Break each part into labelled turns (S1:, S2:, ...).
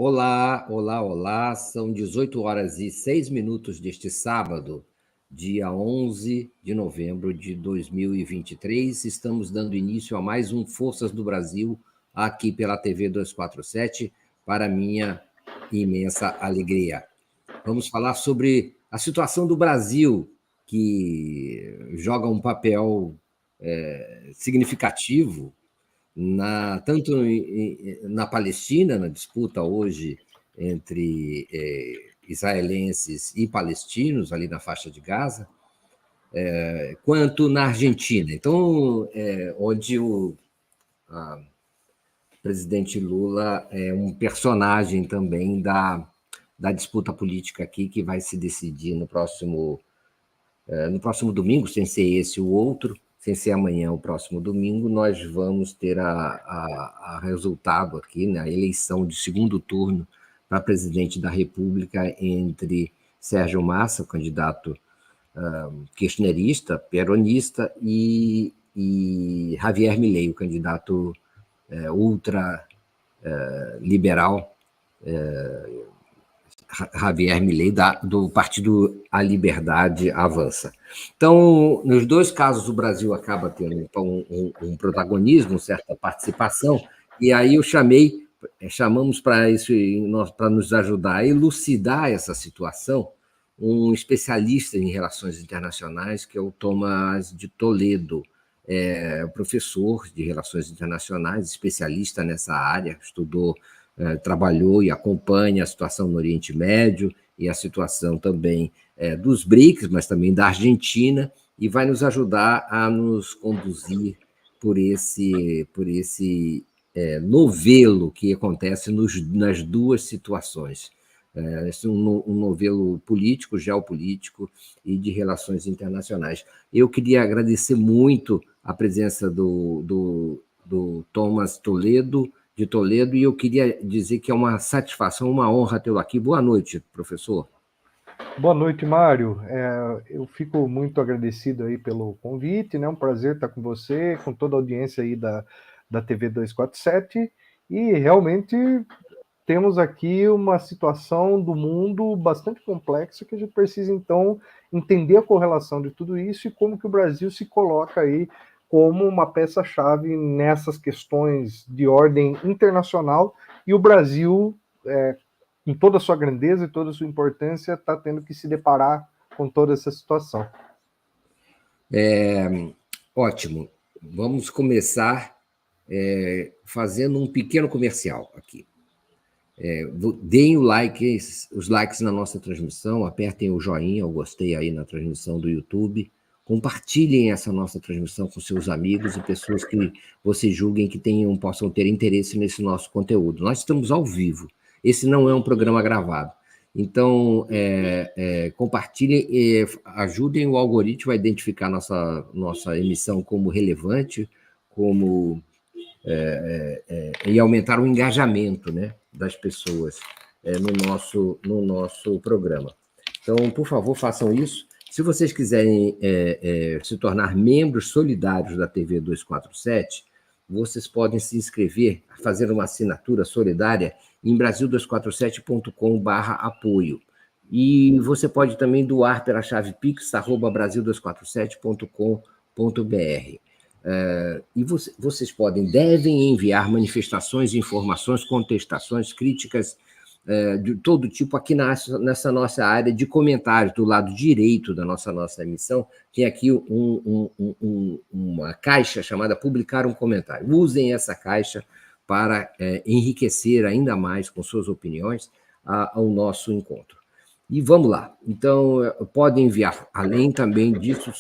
S1: Olá, olá, olá. São 18h06 deste sábado, dia 11 de novembro de 2023. Estamos dando início a mais um Forças do Brasil, aqui pela TV 247, para minha imensa alegria. Vamos falar sobre a situação do Brasil, que joga um papel significativo tanto na Palestina, na disputa hoje entre israelenses e palestinos, ali na faixa de Gaza, quanto na Argentina. Então, onde o presidente Lula é um personagem também da disputa política aqui, que vai se decidir no próximo domingo, sem ser esse o outro, sem ser amanhã, o próximo domingo, nós vamos ter a resultado aqui, na eleição de segundo turno para presidente da República entre Sérgio Massa, candidato kirchnerista, peronista, e Javier Milei, o candidato ultra-liberal, Javier Milei, do partido A Liberdade Avança. Então, nos dois casos, o Brasil acaba tendo um protagonismo, certa participação, e aí chamamos para isso, para nos ajudar a elucidar essa situação, um especialista em relações internacionais, que é o Tomás de Toledo, professor de relações internacionais, especialista nessa área, trabalhou e acompanha a situação no Oriente Médio e a situação também dos BRICS, mas também da Argentina, e vai nos ajudar a nos conduzir por esse novelo que acontece nas duas situações. Um novelo político, geopolítico e de relações internacionais. Eu queria agradecer muito a presença do Tomás de Toledo, e eu queria dizer que é uma satisfação, uma honra tê-lo aqui. Boa noite, professor.
S2: Boa noite, Mário. Eu fico muito agradecido aí pelo convite, né? Um prazer estar com você, com toda a audiência aí da TV 247, e realmente temos aqui uma situação do mundo bastante complexa que a gente precisa, então, entender a correlação de tudo isso e como que o Brasil se coloca aí como uma peça-chave nessas questões de ordem internacional, e o Brasil, em toda a sua grandeza e toda a sua importância, está tendo que se deparar com toda essa situação.
S1: Ótimo. Vamos começar fazendo um pequeno comercial aqui. Deem os likes na nossa transmissão, apertem o joinha, o gostei aí na transmissão do YouTube, compartilhem essa nossa transmissão com seus amigos e pessoas que vocês julguem que possam ter interesse nesse nosso conteúdo. Nós estamos ao vivo, esse não é um programa gravado. Então, compartilhem e ajudem o algoritmo a identificar nossa emissão como relevante, e aumentar o engajamento, né, das pessoas no nosso programa. Então, por favor, façam isso. Se vocês quiserem se tornar membros solidários da TV 247, vocês podem se inscrever, fazer uma assinatura solidária em brasil247.com/apoio. E você pode também doar pela chave pix@brasil247.com.br. E devem enviar manifestações, informações, contestações, críticas de todo tipo aqui nessa nossa área de comentários, do lado direito da nossa emissão, tem aqui uma caixa chamada Publicar um Comentário. Usem essa caixa para enriquecer ainda mais com suas opiniões ao nosso encontro. E vamos lá. Então, podem enviar, além também disso,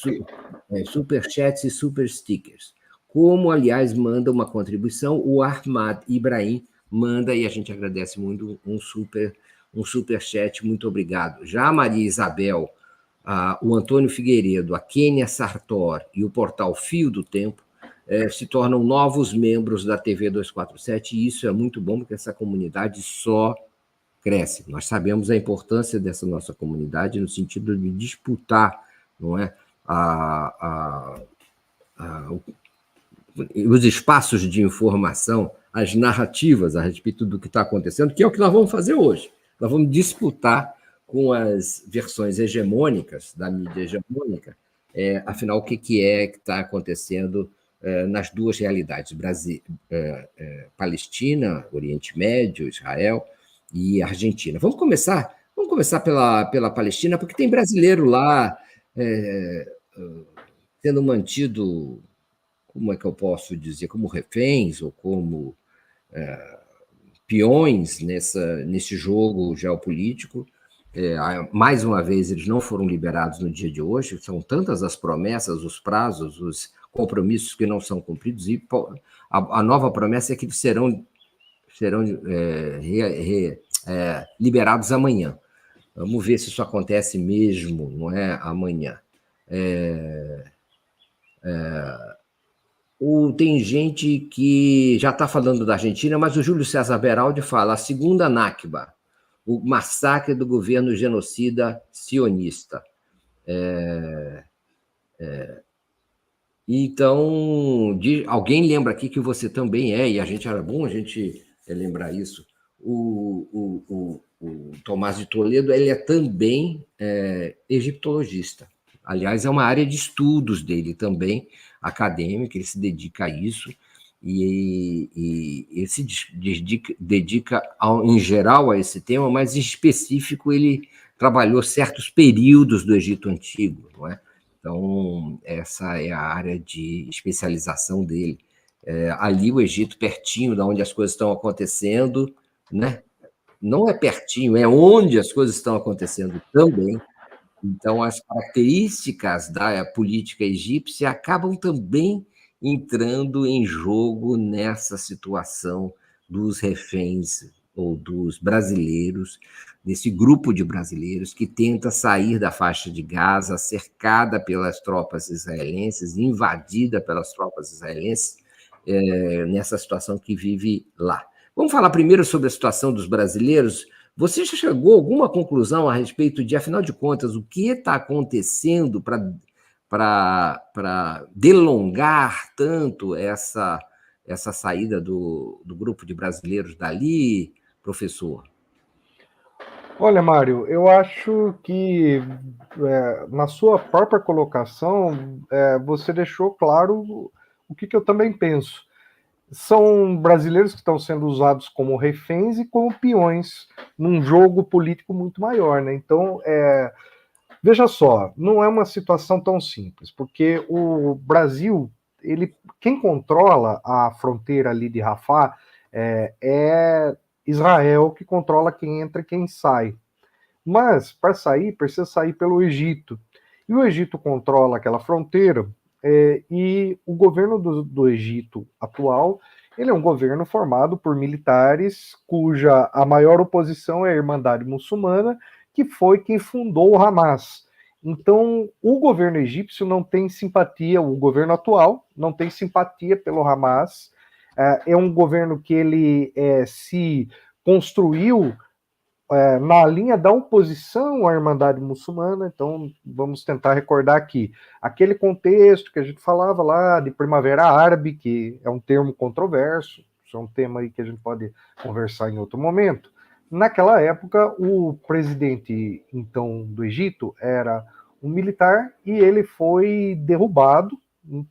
S1: superchats e super stickers. Como, aliás, manda uma contribuição, o Ahmad Ibrahim manda, e a gente agradece muito, um superchat, muito obrigado. Já a Maria Isabel, o Antônio Figueiredo, a Kênia Sartor e o portal Fio do Tempo se tornam novos membros da TV 247, e isso é muito bom, porque essa comunidade só cresce. Nós sabemos a importância dessa nossa comunidade no sentido de disputar, não é, os espaços de informação, as narrativas a respeito do que está acontecendo, que é o que nós vamos fazer hoje. Nós vamos disputar com as versões hegemônicas, da mídia hegemônica, afinal, o que é que está acontecendo nas duas realidades, Palestina, Oriente Médio, Israel e Argentina. Vamos começar pela Palestina, porque tem brasileiro lá sendo mantido, como é que eu posso dizer, como reféns ou como peões nesse jogo geopolítico. Mais uma vez, eles não foram liberados no dia de hoje, são tantas as promessas, os prazos, os compromissos que não são cumpridos, e a nova promessa é que eles serão liberados amanhã. Vamos ver se isso acontece mesmo, não é amanhã. Tem gente que já está falando da Argentina, mas o Júlio César Beraldi fala a segunda Nakba, o massacre do governo genocida sionista. Então, alguém lembra aqui que você também e a gente era bom a gente lembrar isso, o Tomás de Toledo, ele é também egiptologista. Aliás, é uma área de estudos dele também, acadêmica, ele se dedica a isso, e ele se dedica em geral a esse tema, mas em específico ele trabalhou certos períodos do Egito Antigo, não é? Então, essa é a área de especialização dele. Ali o Egito, pertinho de onde as coisas estão acontecendo, né? Não é pertinho, é onde as coisas estão acontecendo também. Então, as características da política egípcia acabam também entrando em jogo nessa situação dos reféns ou dos brasileiros, desse grupo de brasileiros que tenta sair da faixa de Gaza, cercada pelas tropas israelenses, invadida pelas tropas israelenses, nessa situação que vive lá. Vamos falar primeiro sobre a situação dos brasileiros. Você já chegou a alguma conclusão a respeito de, afinal de contas, o que está acontecendo para delongar tanto essa saída do grupo de brasileiros dali, professor?
S2: Olha, Mário, eu acho que na sua própria colocação você deixou claro o que eu também penso. São brasileiros que estão sendo usados como reféns e como peões num jogo político muito maior, né? Então, veja só, não é uma situação tão simples, porque o Brasil, quem controla a fronteira ali de Rafah é Israel, que controla quem entra e quem sai. Mas, para sair, precisa sair pelo Egito. E o Egito controla aquela fronteira, e o governo do Egito atual, ele é um governo formado por militares cuja a maior oposição é a Irmandade Muçulmana, que foi quem fundou o Hamas. Então, o governo egípcio não tem simpatia, o governo atual não tem simpatia pelo Hamas. É um governo que ele se construiu na linha da oposição à Irmandade Muçulmana. Então, vamos tentar recordar aqui aquele contexto que a gente falava lá de Primavera Árabe, que é um termo controverso, isso é um tema aí que a gente pode conversar em outro momento. Naquela época, o presidente, então, do Egito era um militar e ele foi derrubado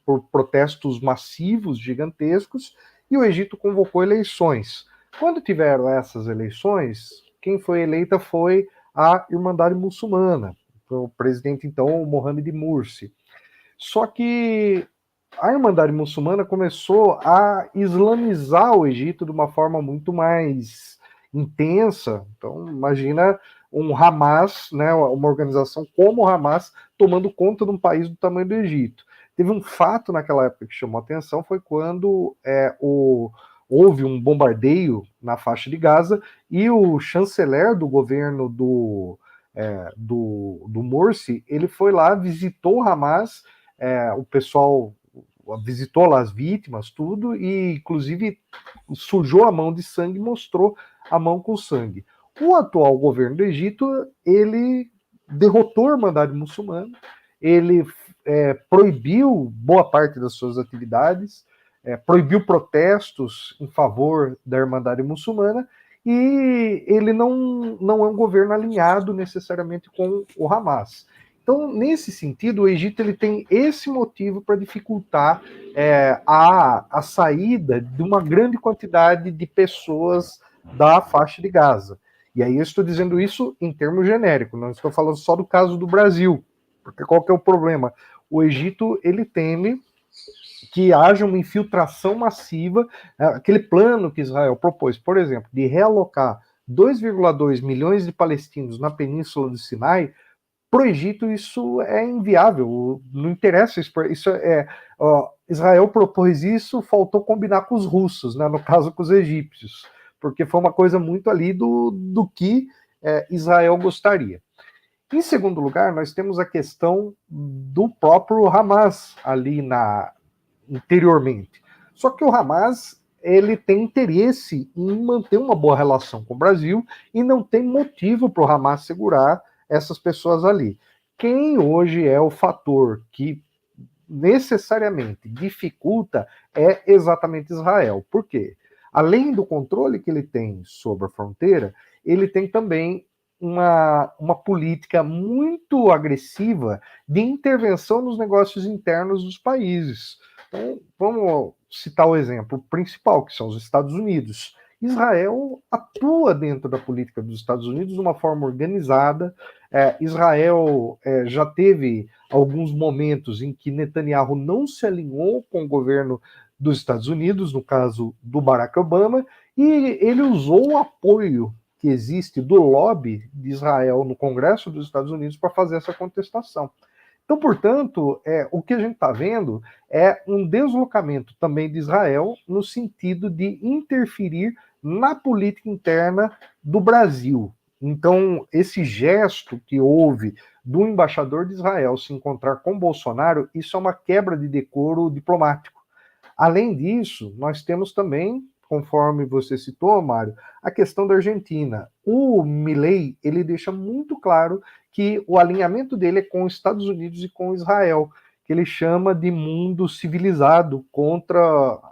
S2: por protestos massivos, gigantescos, e o Egito convocou eleições. Quando tiveram essas eleições, quem foi eleita foi a Irmandade Muçulmana, o presidente, então, Mohamed Morsi. Só que a Irmandade Muçulmana começou a islamizar o Egito de uma forma muito mais intensa. Então, imagina um Hamas, né, uma organização como o Hamas, tomando conta de um país do tamanho do Egito. Teve um fato naquela época que chamou a atenção, foi quando houve um bombardeio na faixa de Gaza e o chanceler do governo do Morsi, ele foi lá, visitou o Hamas, o pessoal visitou lá as vítimas, tudo, e inclusive sujou a mão de sangue, mostrou a mão com sangue. O atual governo do Egito, ele derrotou a Irmandade Muçulmana, ele proibiu boa parte das suas atividades, proibiu protestos em favor da Irmandade Muçulmana, e ele não é um governo alinhado necessariamente com o Hamas. Então, nesse sentido, o Egito ele tem esse motivo para dificultar a saída de uma grande quantidade de pessoas da faixa de Gaza. E aí eu estou dizendo isso em termos genéricos, não estou falando só do caso do Brasil, porque qual que é o problema? O Egito ele teme que haja uma infiltração massiva, aquele plano que Israel propôs, por exemplo, de realocar 2,2 milhões de palestinos na Península do Sinai. Para o Egito isso é inviável, não interessa isso. Israel propôs isso, faltou combinar com os russos, né, no caso com os egípcios, porque foi uma coisa muito ali do que Israel gostaria. Em segundo lugar, nós temos a questão do próprio Hamas ali interiormente. Só que o Hamas ele tem interesse em manter uma boa relação com o Brasil e não tem motivo para o Hamas segurar essas pessoas ali. Quem hoje é o fator que necessariamente dificulta é exatamente Israel. Por quê? Além do controle que ele tem sobre a fronteira, ele tem também uma política muito agressiva de intervenção nos negócios internos dos países. Então, vamos citar o exemplo principal, que são os Estados Unidos. Israel atua dentro da política dos Estados Unidos de uma forma organizada. Israel já teve alguns momentos em que Netanyahu não se alinhou com o governo dos Estados Unidos, no caso do Barack Obama, e ele usou o apoio que existe do lobby de Israel no Congresso dos Estados Unidos para fazer essa contestação. Então, portanto, o que a gente está vendo é um deslocamento também de Israel no sentido de interferir na política interna do Brasil. Então, esse gesto que houve do embaixador de Israel se encontrar com Bolsonaro, isso é uma quebra de decoro diplomático. Além disso, nós temos também, conforme você citou, Mário, a questão da Argentina. O Milei, ele deixa muito claro que o alinhamento dele é com os Estados Unidos e com Israel, que ele chama de mundo civilizado contra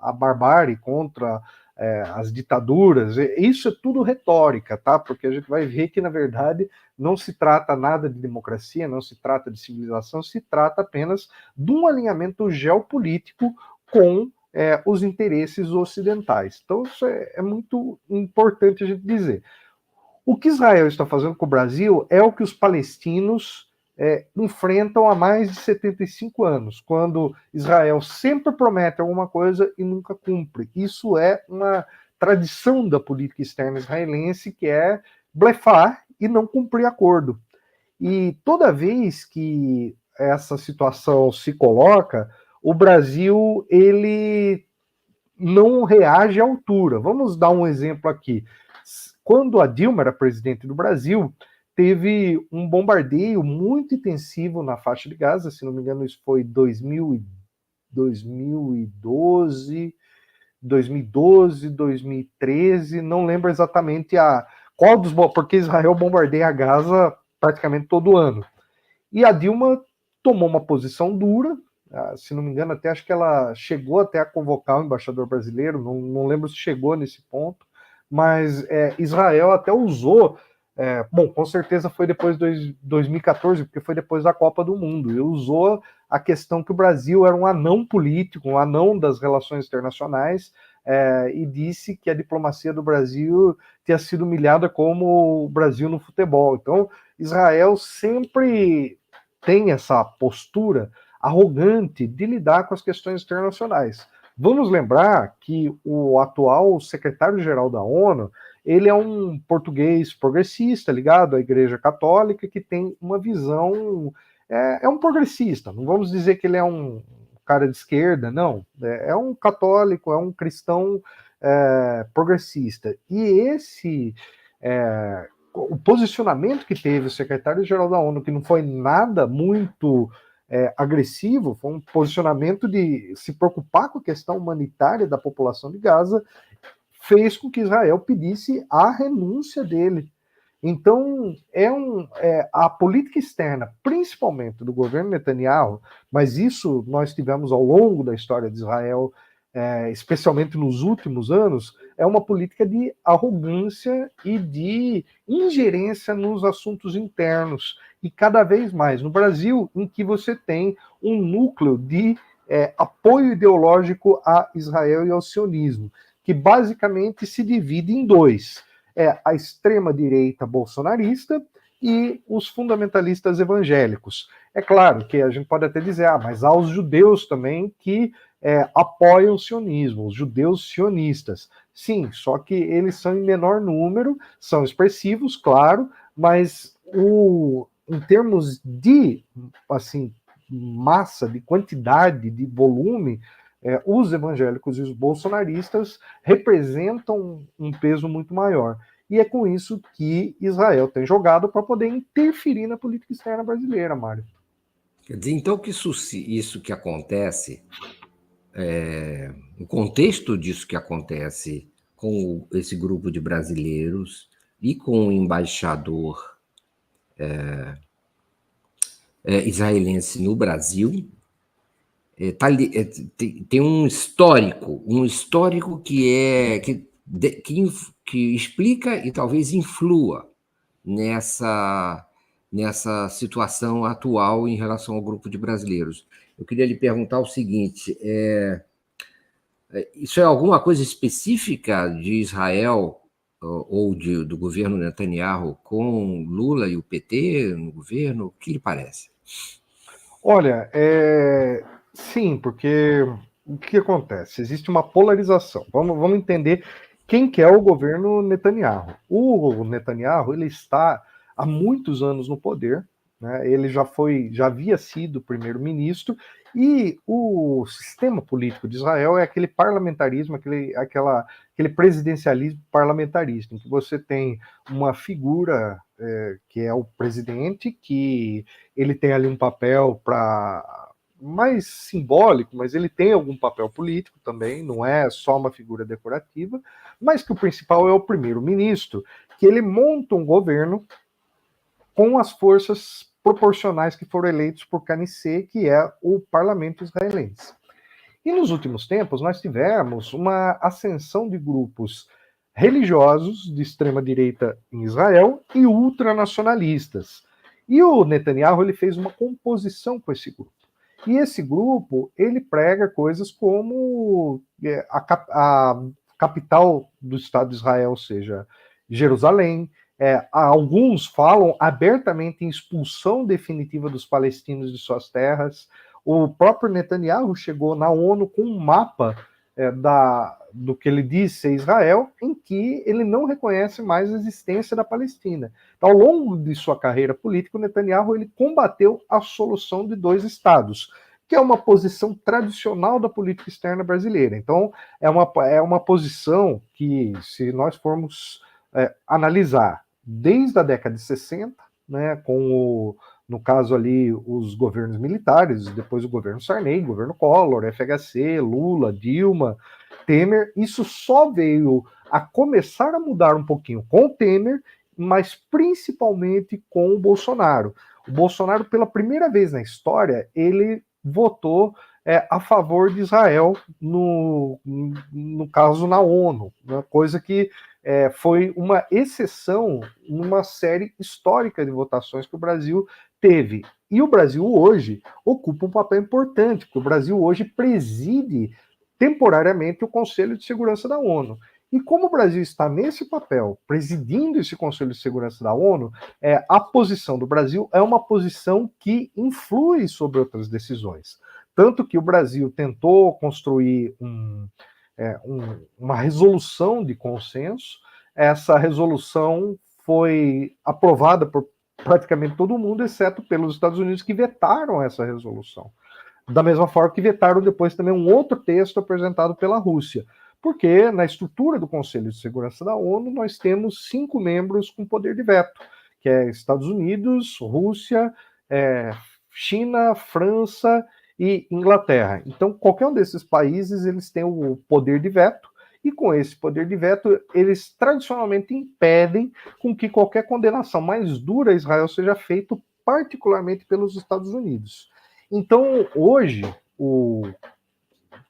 S2: a barbárie, contra as ditaduras. Isso é tudo retórica, tá? Porque a gente vai ver que, na verdade, não se trata nada de democracia, não se trata de civilização, se trata apenas de um alinhamento geopolítico com os interesses ocidentais. Então, isso é muito importante a gente dizer. O que Israel está fazendo com o Brasil é o que os palestinos enfrentam há mais de 75 anos, quando Israel sempre promete alguma coisa e nunca cumpre. Isso é uma tradição da política externa israelense, que é blefar e não cumprir acordo. E toda vez que essa situação se coloca, o Brasil ele não reage à altura. Vamos dar um exemplo aqui. Quando a Dilma era presidente do Brasil, teve um bombardeio muito intensivo na faixa de Gaza, se não me engano, isso foi 2012, 2013, não lembro exatamente qual dos, porque Israel bombardeia a Gaza praticamente todo ano. E a Dilma tomou uma posição dura, se não me engano, até acho que ela chegou até a convocar o embaixador brasileiro, não lembro se chegou nesse ponto, mas Israel até usou, bom, com certeza foi depois de 2014, porque foi depois da Copa do Mundo, e usou a questão que o Brasil era um anão político, um anão das relações internacionais, e disse que a diplomacia do Brasil tinha sido humilhada como o Brasil no futebol. Então, Israel sempre tem essa postura arrogante de lidar com as questões internacionais. Vamos lembrar que o atual secretário-geral da ONU, ele é um português progressista, ligado à Igreja Católica, que tem uma visão... É um progressista, não vamos dizer que ele é um cara de esquerda, não. É um católico, é um cristão progressista. E o posicionamento que teve o secretário-geral da ONU, que não foi nada muito agressivo, foi um posicionamento de se preocupar com a questão humanitária da população de Gaza, fez com que Israel pedisse a renúncia dele. Então, a política externa, principalmente do governo Netanyahu, mas isso nós tivemos ao longo da história de Israel, especialmente nos últimos anos, é uma política de arrogância e de ingerência nos assuntos internos. E cada vez mais no Brasil, em que você tem um núcleo de apoio ideológico a Israel e ao sionismo, que basicamente se divide em dois. A extrema-direita bolsonarista e os fundamentalistas evangélicos. É claro que a gente pode até dizer, mas há os judeus também que apoiam o sionismo, os judeus sionistas. Sim, só que eles são em menor número, são expressivos, claro, mas em termos de assim, massa, de quantidade, de volume, os evangélicos e os bolsonaristas representam um peso muito maior. E é com isso que Israel tem jogado para poder interferir na política externa brasileira, Mário.
S1: Quer dizer, então, que isso que acontece, o contexto disso que acontece com esse grupo de brasileiros e com o embaixador israelense no Brasil, tem um histórico que explica e talvez influa nessa situação atual em relação ao grupo de brasileiros. Eu queria lhe perguntar o seguinte: isso é alguma coisa específica de Israel ou do governo Netanyahu com Lula e o PT no governo? O que lhe parece?
S2: Olha, sim, porque o que acontece? Existe uma polarização. Vamos entender quem que é o governo Netanyahu. O Netanyahu, ele está há muitos anos no poder, né? Ele já havia sido primeiro-ministro, e o sistema político de Israel é aquele parlamentarismo, aquele presidencialismo parlamentarista, em que você tem uma figura que é o presidente, que ele tem ali um papel mais simbólico, mas ele tem algum papel político também, não é só uma figura decorativa, mas que o principal é o primeiro-ministro, que ele monta um governo com as forças proporcionais que foram eleitos por Knesset, que é o parlamento israelense. E nos últimos tempos nós tivemos uma ascensão de grupos religiosos de extrema-direita em Israel e ultranacionalistas. E o Netanyahu ele fez uma composição com esse grupo. E esse grupo ele prega coisas como a capital do Estado de Israel, ou seja, Jerusalém. Alguns falam abertamente em expulsão definitiva dos palestinos de suas terras. O próprio Netanyahu chegou na ONU com um mapa do que ele diz ser Israel, em que ele não reconhece mais a existência da Palestina. Então, ao longo de sua carreira política, o Netanyahu ele combateu a solução de dois estados, que é uma posição tradicional da política externa brasileira. Então, é uma posição que, se nós formos analisar desde a década de 60, né, no caso ali, os governos militares, depois o governo Sarney, governo Collor, FHC, Lula, Dilma, Temer, isso só veio a começar a mudar um pouquinho com o Temer, mas principalmente com o Bolsonaro. O Bolsonaro, pela primeira vez na história, ele votou a favor de Israel, no caso na ONU, uma coisa que foi uma exceção numa série histórica de votações que o Brasil teve. E o Brasil hoje ocupa um papel importante, porque o Brasil hoje preside temporariamente o Conselho de Segurança da ONU. E como o Brasil está nesse papel, presidindo esse Conselho de Segurança da ONU, a posição do Brasil é uma posição que influi sobre outras decisões. Tanto que o Brasil tentou construir uma resolução de consenso. Essa resolução foi aprovada por praticamente todo mundo, exceto pelos Estados Unidos, que vetaram essa resolução. Da mesma forma que vetaram depois também um outro texto apresentado pela Rússia. Porque na estrutura do Conselho de Segurança da ONU nós temos 5 membros com poder de veto, que é Estados Unidos, Rússia, China, França e Inglaterra. Então, qualquer um desses países eles têm o poder de veto, e com esse poder de veto, eles tradicionalmente impedem com que qualquer condenação mais dura a Israel seja feita, particularmente pelos Estados Unidos. Então, hoje,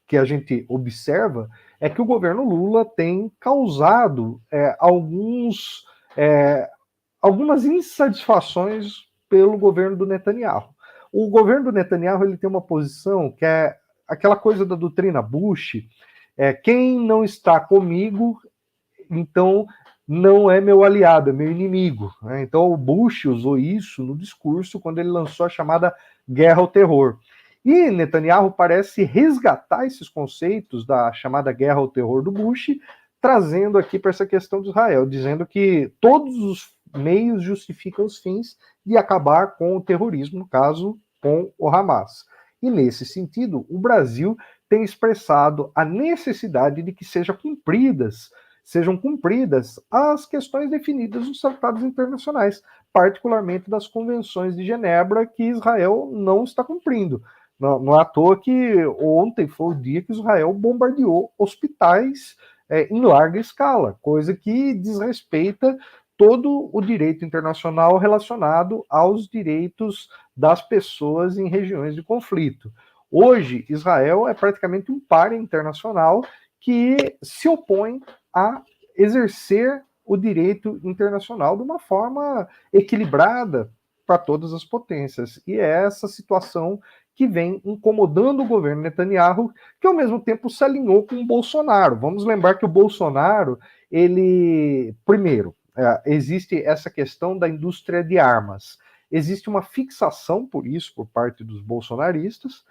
S2: que a gente observa é que o governo Lula tem causado algumas insatisfações pelo governo do Netanyahu. O governo do Netanyahu ele tem uma posição que é aquela coisa da doutrina Bush, quem não está comigo, então não é meu aliado, é meu inimigo. Né? Então o Bush usou isso no discurso quando ele lançou a chamada guerra ao terror. E Netanyahu parece resgatar esses conceitos da chamada guerra ao terror do Bush, trazendo aqui para essa questão de Israel, dizendo que todos os meios justificam os fins de acabar com o terrorismo, no caso, com o Hamas. E nesse sentido, o Brasil tem expressado a necessidade de que sejam cumpridas as questões definidas nos tratados internacionais, particularmente das convenções de Genebra, que Israel não está cumprindo. Não é à toa que ontem foi o dia que Israel bombardeou hospitais em larga escala, coisa que desrespeita todo o direito internacional relacionado aos direitos das pessoas em regiões de conflito. Hoje, Israel é praticamente um par internacional que se opõe a exercer o direito internacional de uma forma equilibrada para todas as potências. E é essa situação que vem incomodando o governo Netanyahu, que ao mesmo tempo se alinhou com o Bolsonaro. Vamos lembrar que o Bolsonaro, primeiro, existe essa questão da indústria de armas. Existe uma fixação por isso, por parte dos bolsonaristas.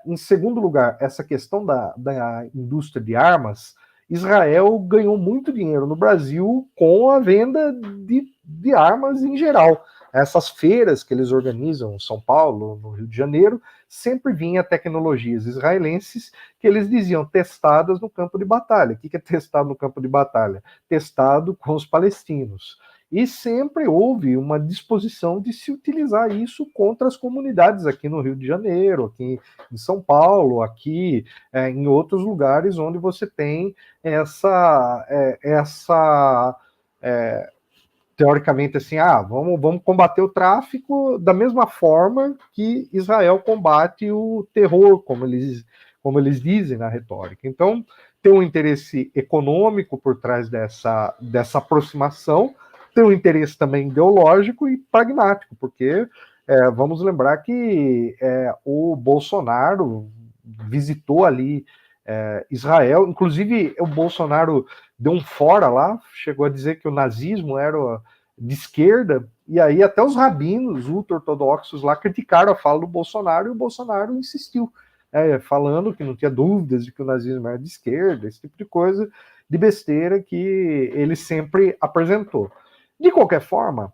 S2: Em segundo lugar, essa questão da indústria de armas, Israel ganhou muito dinheiro no Brasil com a venda de armas em geral. Essas feiras que eles organizam em São Paulo, no Rio de Janeiro, sempre vinha tecnologias israelenses que eles diziam testadas no campo de batalha. O que é testado no campo de batalha? Testado com os palestinos. E sempre houve uma disposição de se utilizar isso contra as comunidades aqui no Rio de Janeiro, aqui em São Paulo, aqui em outros lugares onde você tem teoricamente assim, vamos combater o tráfico da mesma forma que Israel combate o terror, como eles dizem na retórica. Então, tem um interesse econômico por trás dessa aproximação, tem um interesse também ideológico e pragmático, porque vamos lembrar que o Bolsonaro visitou ali Israel, inclusive o Bolsonaro deu um fora lá, chegou a dizer que o nazismo era de esquerda, e aí até os rabinos ultra-ortodoxos lá criticaram a fala do Bolsonaro, e o Bolsonaro insistiu, falando que não tinha dúvidas de que o nazismo era de esquerda, esse tipo de coisa, de besteira que ele sempre apresentou. De qualquer forma,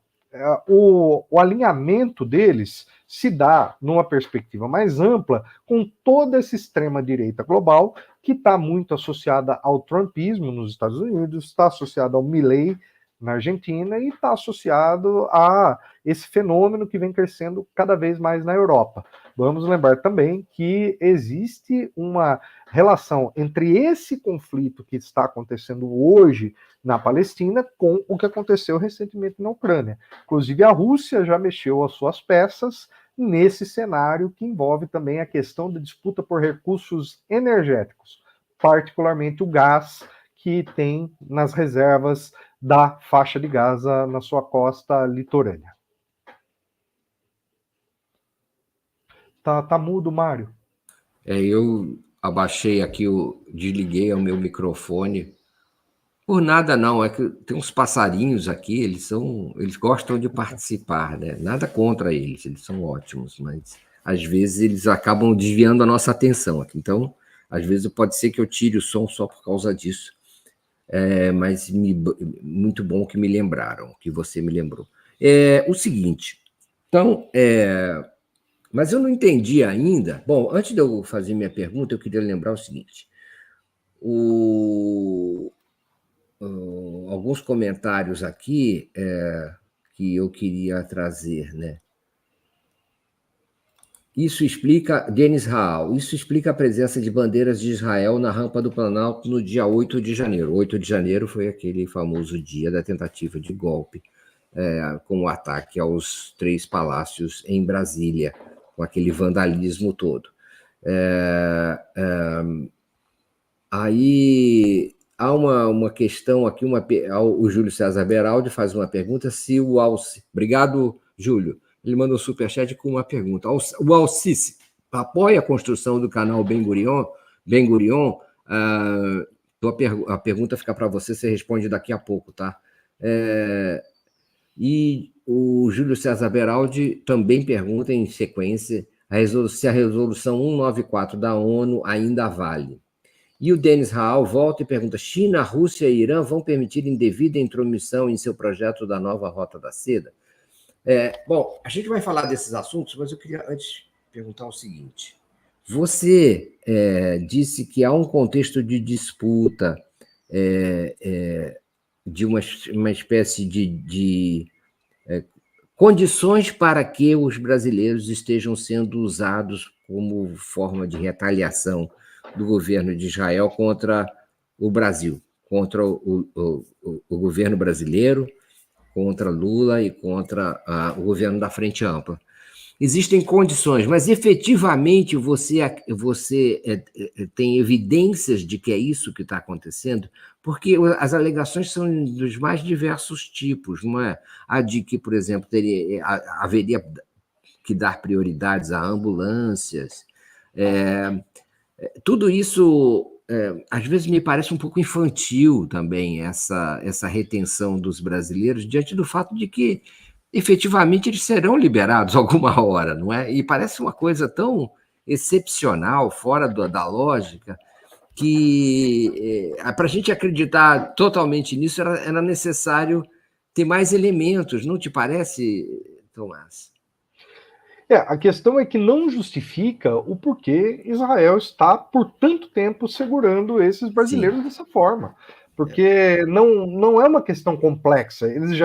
S2: o alinhamento deles se dá numa perspectiva mais ampla com toda essa extrema-direita global que está muito associada ao trumpismo nos Estados Unidos, está associada ao Milei na Argentina e está associado a esse fenômeno que vem crescendo cada vez mais na Europa. Vamos lembrar também que existe uma relação entre esse conflito que está acontecendo hoje na Palestina com o que aconteceu recentemente na Ucrânia. Inclusive, a Rússia já mexeu as suas peças nesse cenário que envolve também a questão da disputa por recursos energéticos, particularmente o gás que tem nas reservas da faixa de Gaza na sua costa litorânea. Tá mudo, Mário.
S1: Eu abaixei aqui, desliguei o meu microfone. Por nada não, é que tem uns passarinhos aqui, eles gostam de participar, né? Nada contra eles são ótimos, mas às vezes eles acabam desviando a nossa atenção aqui. Então, às vezes pode ser que eu tire o som só por causa disso. Mas muito bom que me lembraram, que você me lembrou. O seguinte, então, mas eu não entendi ainda. Bom, antes de eu fazer minha pergunta, eu queria lembrar o seguinte. Alguns comentários aqui que eu queria trazer, né? Denis Raal, isso explica a presença de bandeiras de Israel na rampa do Planalto no dia 8 de janeiro. 8 de janeiro foi aquele famoso dia da tentativa de golpe, com o ataque aos 3 palácios em Brasília, com aquele vandalismo todo. Aí há uma questão aqui, o Júlio César Beraldi faz uma pergunta se o Alci... Obrigado, Júlio. Ele mandou um superchat com uma pergunta. O Alcice apoia a construção do canal Ben Gurion? A pergunta fica para você responde daqui a pouco, tá? E o Júlio César Beraldi também pergunta em sequência se a resolução 194 da ONU ainda vale. E o Denis Raal volta e pergunta: China, Rússia e Irã vão permitir indevida intromissão em seu projeto da nova Rota da Seda? Bom, a gente vai falar desses assuntos, mas eu queria antes perguntar o seguinte. Você disse que há um contexto de disputa, de uma espécie de condições para que os brasileiros estejam sendo usados como forma de retaliação do governo de Israel contra o Brasil, contra o governo brasileiro, contra Lula e contra o governo da Frente Ampla. Existem condições, mas efetivamente você tem evidências de que é isso que está acontecendo? Porque as alegações são dos mais diversos tipos, não é? A de que, por exemplo, haveria que dar prioridades a ambulâncias. Tudo isso, às vezes, me parece um pouco infantil também, essa retenção dos brasileiros, diante do fato de que, efetivamente, eles serão liberados alguma hora, não é? E parece uma coisa tão excepcional, fora da lógica, que para a gente acreditar totalmente nisso era necessário ter mais elementos, não te parece, Tomás?
S2: A questão é que não justifica o porquê Israel está por tanto tempo segurando esses brasileiros dessa forma. Porque não é uma questão complexa. Eles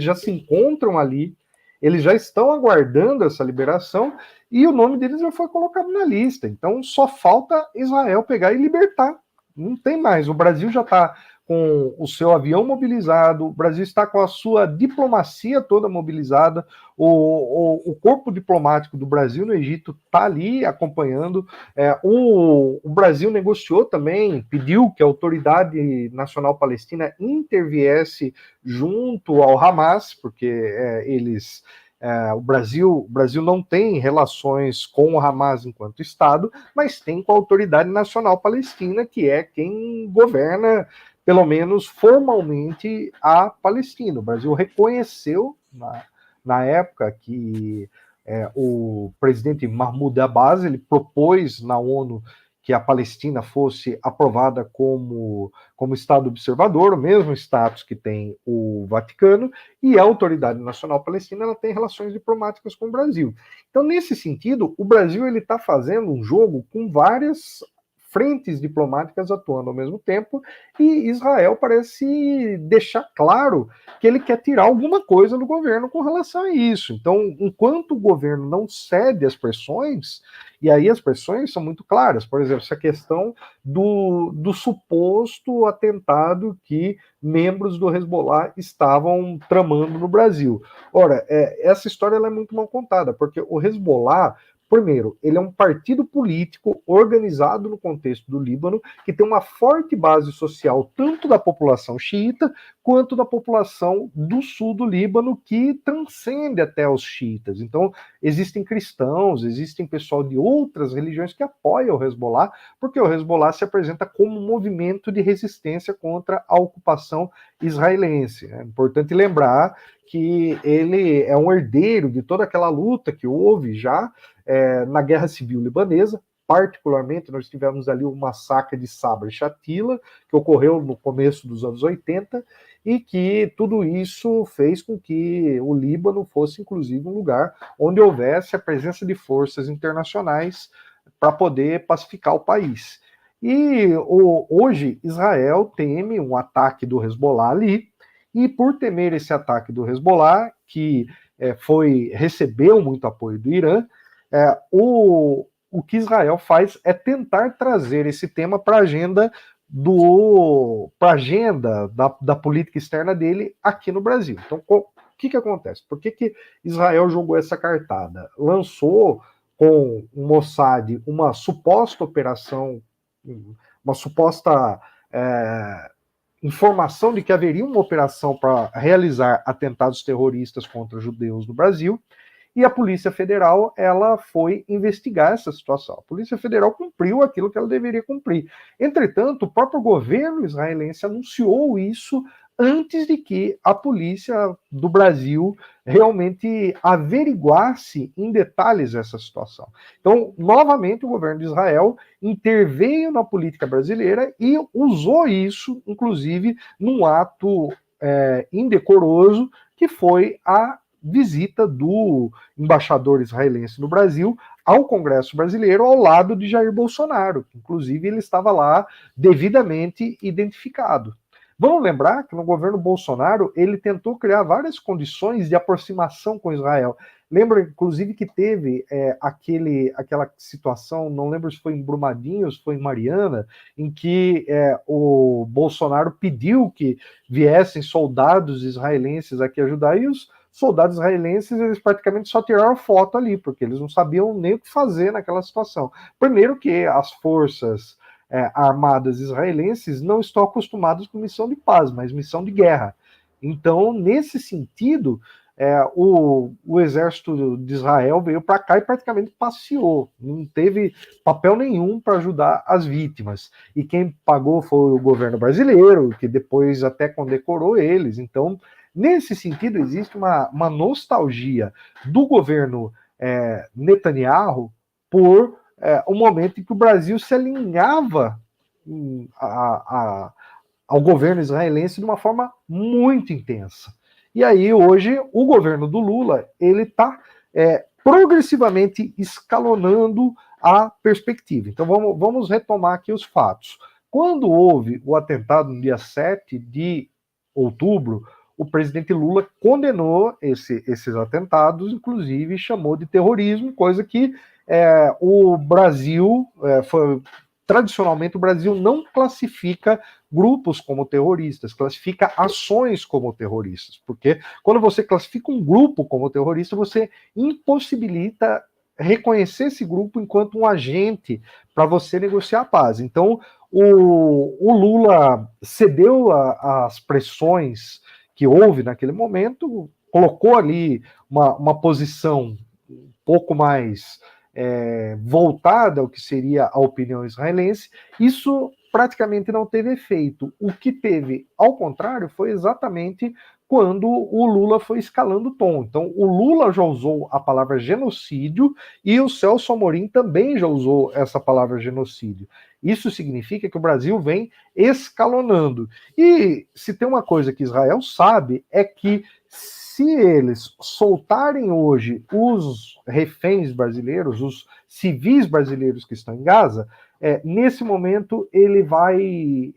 S2: já se encontram ali, eles já estão aguardando essa liberação e o nome deles já foi colocado na lista. Então só falta Israel pegar e libertar. Não tem mais. O Brasil já está com o seu avião mobilizado, o Brasil está com a sua diplomacia toda mobilizada, o corpo diplomático do Brasil no Egito está ali acompanhando. O Brasil negociou também, pediu que a Autoridade Nacional Palestina interviesse junto ao Hamas, porque o Brasil não tem relações com o Hamas enquanto Estado, mas tem com a Autoridade Nacional Palestina, que é quem governa, pelo menos formalmente, a Palestina. O Brasil reconheceu, na época que o presidente Mahmoud Abbas ele propôs na ONU que a Palestina fosse aprovada como Estado observador, o mesmo status que tem o Vaticano, e a Autoridade Nacional Palestina ela tem relações diplomáticas com o Brasil. Então, nesse sentido, o Brasil está fazendo um jogo com várias frentes diplomáticas atuando ao mesmo tempo, e Israel parece deixar claro que ele quer tirar alguma coisa do governo com relação a isso. Então, enquanto o governo não cede às pressões, e aí as pressões são muito claras, por exemplo, essa questão do suposto atentado que membros do Hezbollah estavam tramando no Brasil. Ora, essa história ela é muito mal contada, porque o Hezbollah, primeiro, ele é um partido político organizado no contexto do Líbano, que tem uma forte base social, tanto da população xiita, quanto da população do sul do Líbano, que transcende até os xiitas. Então, existem cristãos, existem pessoal de outras religiões que apoiam o Hezbollah, porque o Hezbollah se apresenta como um movimento de resistência contra a ocupação israelense. É importante lembrar que ele é um herdeiro de toda aquela luta que houve já na Guerra Civil Libanesa. Particularmente, nós tivemos ali o massacre de Sabra e Shatila, que ocorreu no começo dos anos 80, e que tudo isso fez com que o Líbano fosse, inclusive, um lugar onde houvesse a presença de forças internacionais para poder pacificar o país. E hoje, Israel teme um ataque do Hezbollah ali, e por temer esse ataque do Hezbollah, que recebeu muito apoio do Irã, o que Israel faz é tentar trazer esse tema para a agenda da política externa dele aqui no Brasil. Então, o que acontece? Por que Israel jogou essa cartada? Lançou com o Mossad uma suposta operação, uma suposta informação de que haveria uma operação para realizar atentados terroristas contra judeus no Brasil, e a Polícia Federal ela foi investigar essa situação. A Polícia Federal cumpriu aquilo que ela deveria cumprir. Entretanto, o próprio governo israelense anunciou isso antes de que a polícia do Brasil realmente averiguasse em detalhes essa situação. Então, novamente, o governo de Israel interveio na política brasileira e usou isso, inclusive, num ato indecoroso, que foi a visita do embaixador israelense no Brasil ao Congresso brasileiro ao lado de Jair Bolsonaro. Inclusive, ele estava lá devidamente identificado. Vamos lembrar que no governo Bolsonaro ele tentou criar várias condições de aproximação com Israel. Lembra, inclusive, que teve aquela situação, não lembro se foi em Brumadinho, se foi em Mariana, em que o Bolsonaro pediu que viessem soldados israelenses aqui ajudar, e os soldados israelenses eles praticamente só tiraram foto ali, porque eles não sabiam nem o que fazer naquela situação. Primeiro que as forças armadas israelenses não estão acostumadas com missão de paz, mas missão de guerra. Então, nesse sentido, o exército de Israel veio para cá e praticamente passeou, não teve papel nenhum para ajudar as vítimas. E quem pagou foi o governo brasileiro, que depois até condecorou eles. Então, nesse sentido, existe uma nostalgia do governo Netanyahu por o momento em que o Brasil se alinhava ao governo israelense de uma forma muito intensa. E aí, hoje, o governo do Lula ele está progressivamente escalonando a perspectiva. Então, vamos retomar aqui os fatos. Quando houve o atentado no dia 7 de outubro, o presidente Lula condenou esses atentados, inclusive chamou de terrorismo, coisa que o Brasil, tradicionalmente, o Brasil não classifica grupos como terroristas, classifica ações como terroristas, porque quando você classifica um grupo como terrorista, você impossibilita reconhecer esse grupo enquanto um agente para você negociar a paz. Então, o Lula cedeu às pressões que houve naquele momento, colocou ali uma posição um pouco mais voltada ao que seria a opinião israelense. Isso praticamente não teve efeito. O que teve, ao contrário, foi exatamente quando o Lula foi escalando o tom. Então, o Lula já usou a palavra genocídio e o Celso Amorim também já usou essa palavra genocídio. Isso significa que o Brasil vem escalonando. E se tem uma coisa que Israel sabe, é que se eles soltarem hoje os reféns brasileiros, os civis brasileiros que estão em Gaza, nesse momento ele vai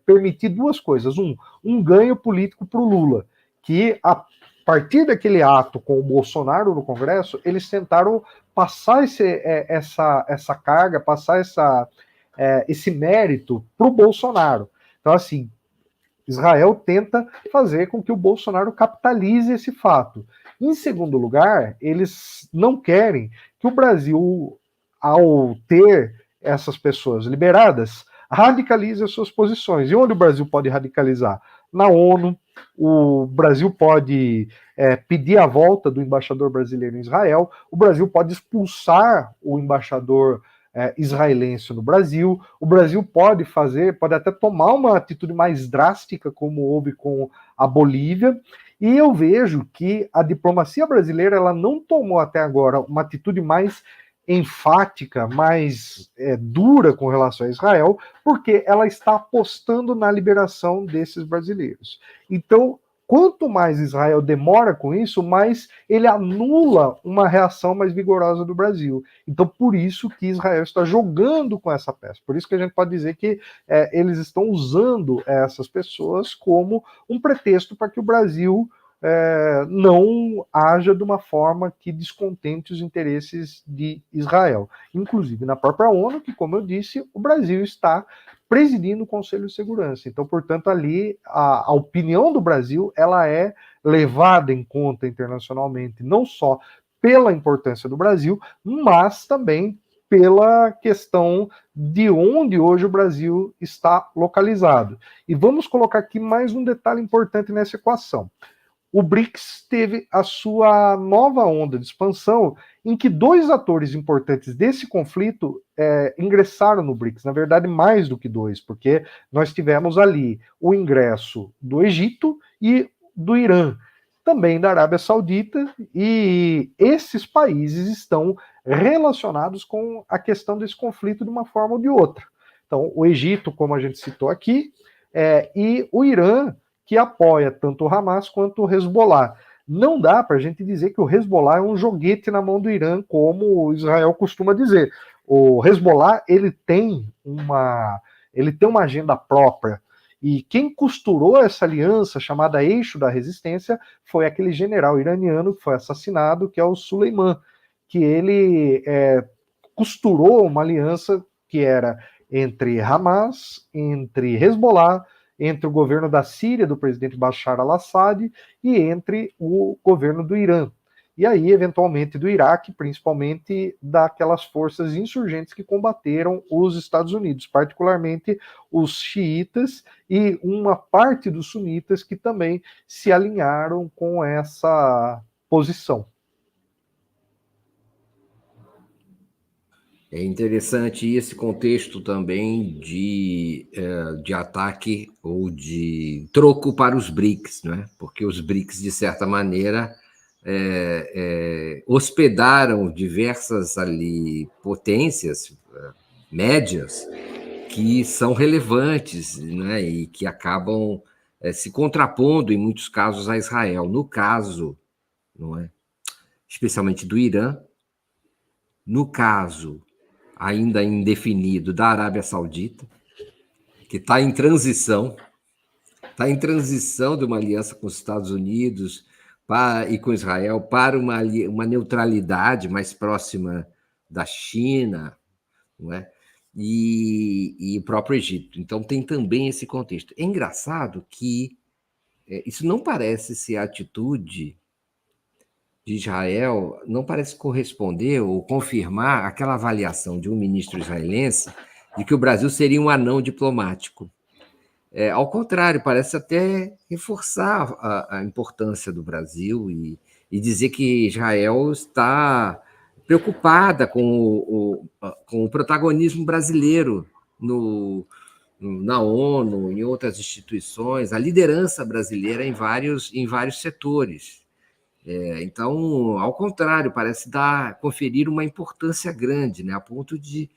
S2: permitir duas coisas. Um ganho político para o Lula, que a partir daquele ato com o Bolsonaro no Congresso, eles tentaram passar essa carga, passar esse mérito para o Bolsonaro. Então, assim, Israel tenta fazer com que o Bolsonaro capitalize esse fato. Em segundo lugar, eles não querem que o Brasil, ao ter essas pessoas liberadas, radicalize as suas posições. E onde o Brasil pode radicalizar? Na ONU, o Brasil pode pedir a volta do embaixador brasileiro em Israel, o Brasil pode expulsar o embaixador israelense no Brasil, o Brasil pode até tomar uma atitude mais drástica, como houve com a Bolívia, e eu vejo que a diplomacia brasileira ela não tomou até agora uma atitude mais enfática, mais dura com relação a Israel, porque ela está apostando na liberação desses brasileiros. Então, quanto mais Israel demora com isso, mais ele anula uma reação mais vigorosa do Brasil. Então, por isso que Israel está jogando com essa peça. Por isso que a gente pode dizer que eles estão usando essas pessoas como um pretexto para que o Brasil não haja de uma forma que descontente os interesses de Israel. Inclusive na própria ONU, que, como eu disse, o Brasil está presidindo o Conselho de Segurança. Então, portanto, ali a opinião do Brasil ela é levada em conta internacionalmente, não só pela importância do Brasil, mas também pela questão de onde hoje o Brasil está localizado. E vamos colocar aqui mais um detalhe importante nessa equação. O BRICS teve a sua nova onda de expansão, em que dois atores importantes desse conflito ingressaram no BRICS. Na verdade, mais do que dois, porque nós tivemos ali o ingresso do Egito e do Irã, também da Arábia Saudita, e esses países estão relacionados com a questão desse conflito de uma forma ou de outra. Então, o Egito, como a gente citou aqui, e o Irã, que apoia tanto o Hamas quanto o Hezbollah. Não dá para a gente dizer que o Hezbollah é um joguete na mão do Irã, como o Israel costuma dizer. O Hezbollah ele tem uma agenda própria. E quem costurou essa aliança, chamada Eixo da Resistência, foi aquele general iraniano que foi assassinado, que é o Suleiman, que ele costurou uma aliança que era entre Hamas, entre Hezbollah, entre o governo da Síria, do presidente Bashar al-Assad, e entre o governo do Irã. E aí, eventualmente, do Iraque, principalmente daquelas forças insurgentes que combateram os Estados Unidos, particularmente os xiitas e uma parte dos sunitas que também se alinharam com essa posição.
S1: É interessante esse contexto também de ataque ou de troco para os BRICS, não é? Porque os BRICS, de certa maneira, hospedaram diversas ali potências médias que são relevantes, né? E que acabam se contrapondo, em muitos casos, a Israel. No caso, não é? Especialmente do Irã, no caso ainda indefinido da Arábia Saudita, que está em transição de uma aliança com os Estados Unidos e com Israel para uma neutralidade mais próxima da China, não é? E o próprio Egito. Então tem também esse contexto. É engraçado que isso não parece ser a atitude de Israel, não parece corresponder ou confirmar aquela avaliação de um ministro israelense de que o Brasil seria um anão diplomático. Ao contrário, parece até reforçar a importância do Brasil e dizer que Israel está preocupada com o protagonismo brasileiro na ONU, em outras instituições, a liderança brasileira em vários setores. Então, ao contrário, parece conferir uma importância grande, né, a ponto de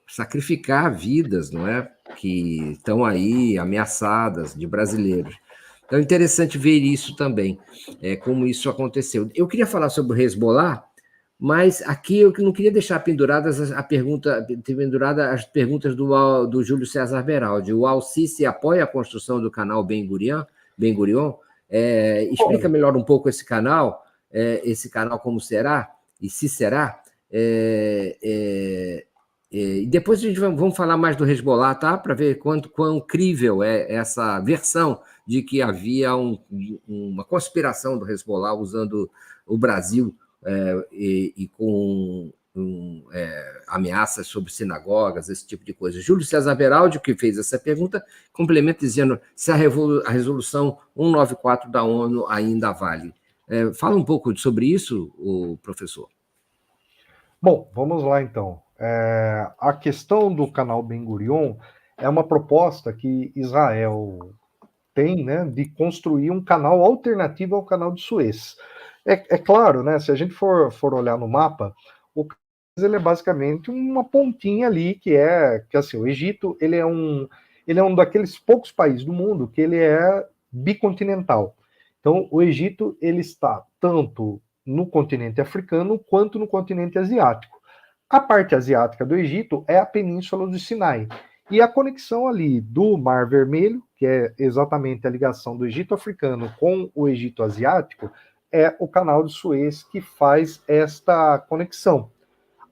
S1: sacrificar vidas, não é, que estão aí ameaçadas de brasileiros. Então, é interessante ver isso também, como isso aconteceu. Eu queria falar sobre o Hezbollah, mas aqui eu não queria deixar penduradas as perguntas do Júlio César Beraldi. O Al-Sisi apoia a construção do canal Ben Gurion? Explica melhor um pouco esse canal como será, e se será. E depois a gente vamos falar mais do Hezbollah, tá? Para ver quão crível é essa versão de que havia uma conspiração do Hezbollah usando o Brasil e com ameaças sobre sinagogas, esse tipo de coisa. Júlio César Beraldi, que fez essa pergunta, complementa dizendo se a resolução 194 da ONU ainda vale. Fala um pouco sobre isso, o professor.
S2: Bom, vamos lá então. A questão do canal Ben Gurion é uma proposta que Israel tem, né, de construir um canal alternativo ao canal de Suez. É claro, né, se a gente for olhar no mapa, ele é basicamente uma pontinha ali que assim, o Egito ele é um daqueles poucos países do mundo que ele é bicontinental. Então, o Egito ele está tanto no continente africano quanto no continente asiático. A parte asiática do Egito é a península do Sinai. E a conexão ali do Mar Vermelho, que é exatamente a ligação do Egito africano com o Egito asiático, é o canal de Suez que faz esta conexão.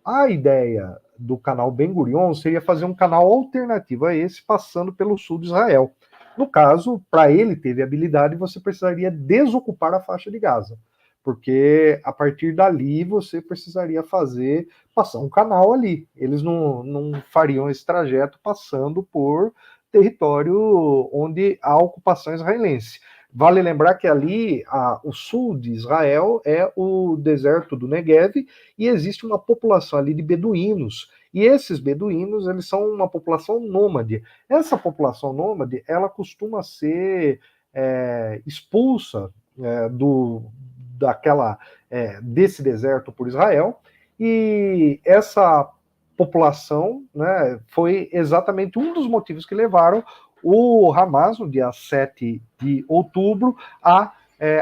S2: A ideia do canal Ben Gurion seria fazer um canal alternativo a esse, passando pelo sul de Israel. No caso, para ele ter viabilidade, você precisaria desocupar a faixa de Gaza. porque a partir dali você precisaria passar um canal ali. Eles não fariam esse trajeto passando por território onde há ocupação israelense. Vale lembrar que ali, o sul de Israel é o deserto do Negev, e existe uma população ali de beduínos, e esses beduínos, eles são uma população nômade. Essa população nômade, ela costuma ser expulsa desse deserto por Israel, e essa população, né, foi exatamente um dos motivos que levaram o Hamas, no dia 7 de outubro, a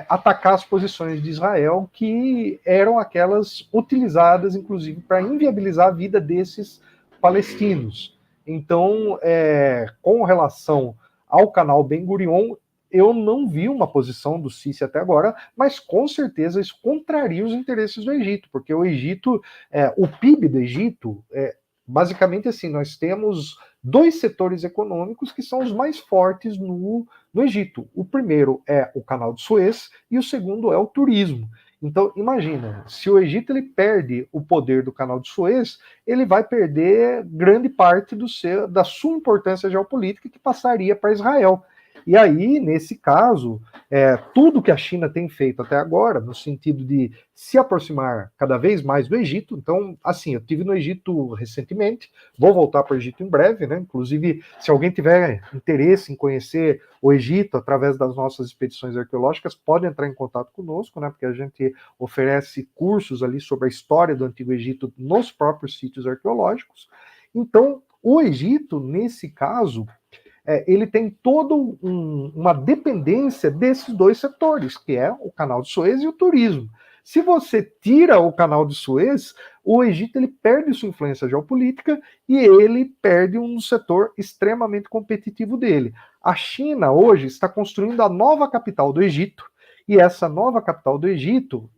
S2: atacar as posições de Israel, que eram aquelas utilizadas, inclusive, para inviabilizar a vida desses palestinos. Então, com relação ao canal Ben Gurion, eu não vi uma posição do Sisi até agora, mas com certeza isso contraria os interesses do Egito, porque o Egito, o PIB do Egito, basicamente assim, nós temos dois setores econômicos que são os mais fortes no Egito. O primeiro é o Canal de Suez e o segundo é o turismo. Então, imagina, se o Egito ele perde o poder do Canal de Suez, ele vai perder grande parte da sua importância geopolítica, que passaria para Israel. E aí, nesse caso, tudo que a China tem feito até agora, no sentido de se aproximar cada vez mais do Egito. Então, assim, eu estive no Egito recentemente, vou voltar para o Egito em breve, né? Inclusive, se alguém tiver interesse em conhecer o Egito através das nossas expedições arqueológicas, pode entrar em contato conosco, né? Porque a gente oferece cursos ali sobre a história do Antigo Egito nos próprios sítios arqueológicos. Então, o Egito, nesse caso, ele tem toda uma dependência desses dois setores, que é o Canal de Suez e o turismo. Se você tira o Canal de Suez, o Egito ele perde sua influência geopolítica e ele perde um setor extremamente competitivo dele. A China hoje está construindo a nova capital do Egito, e essa nova capital do Egito,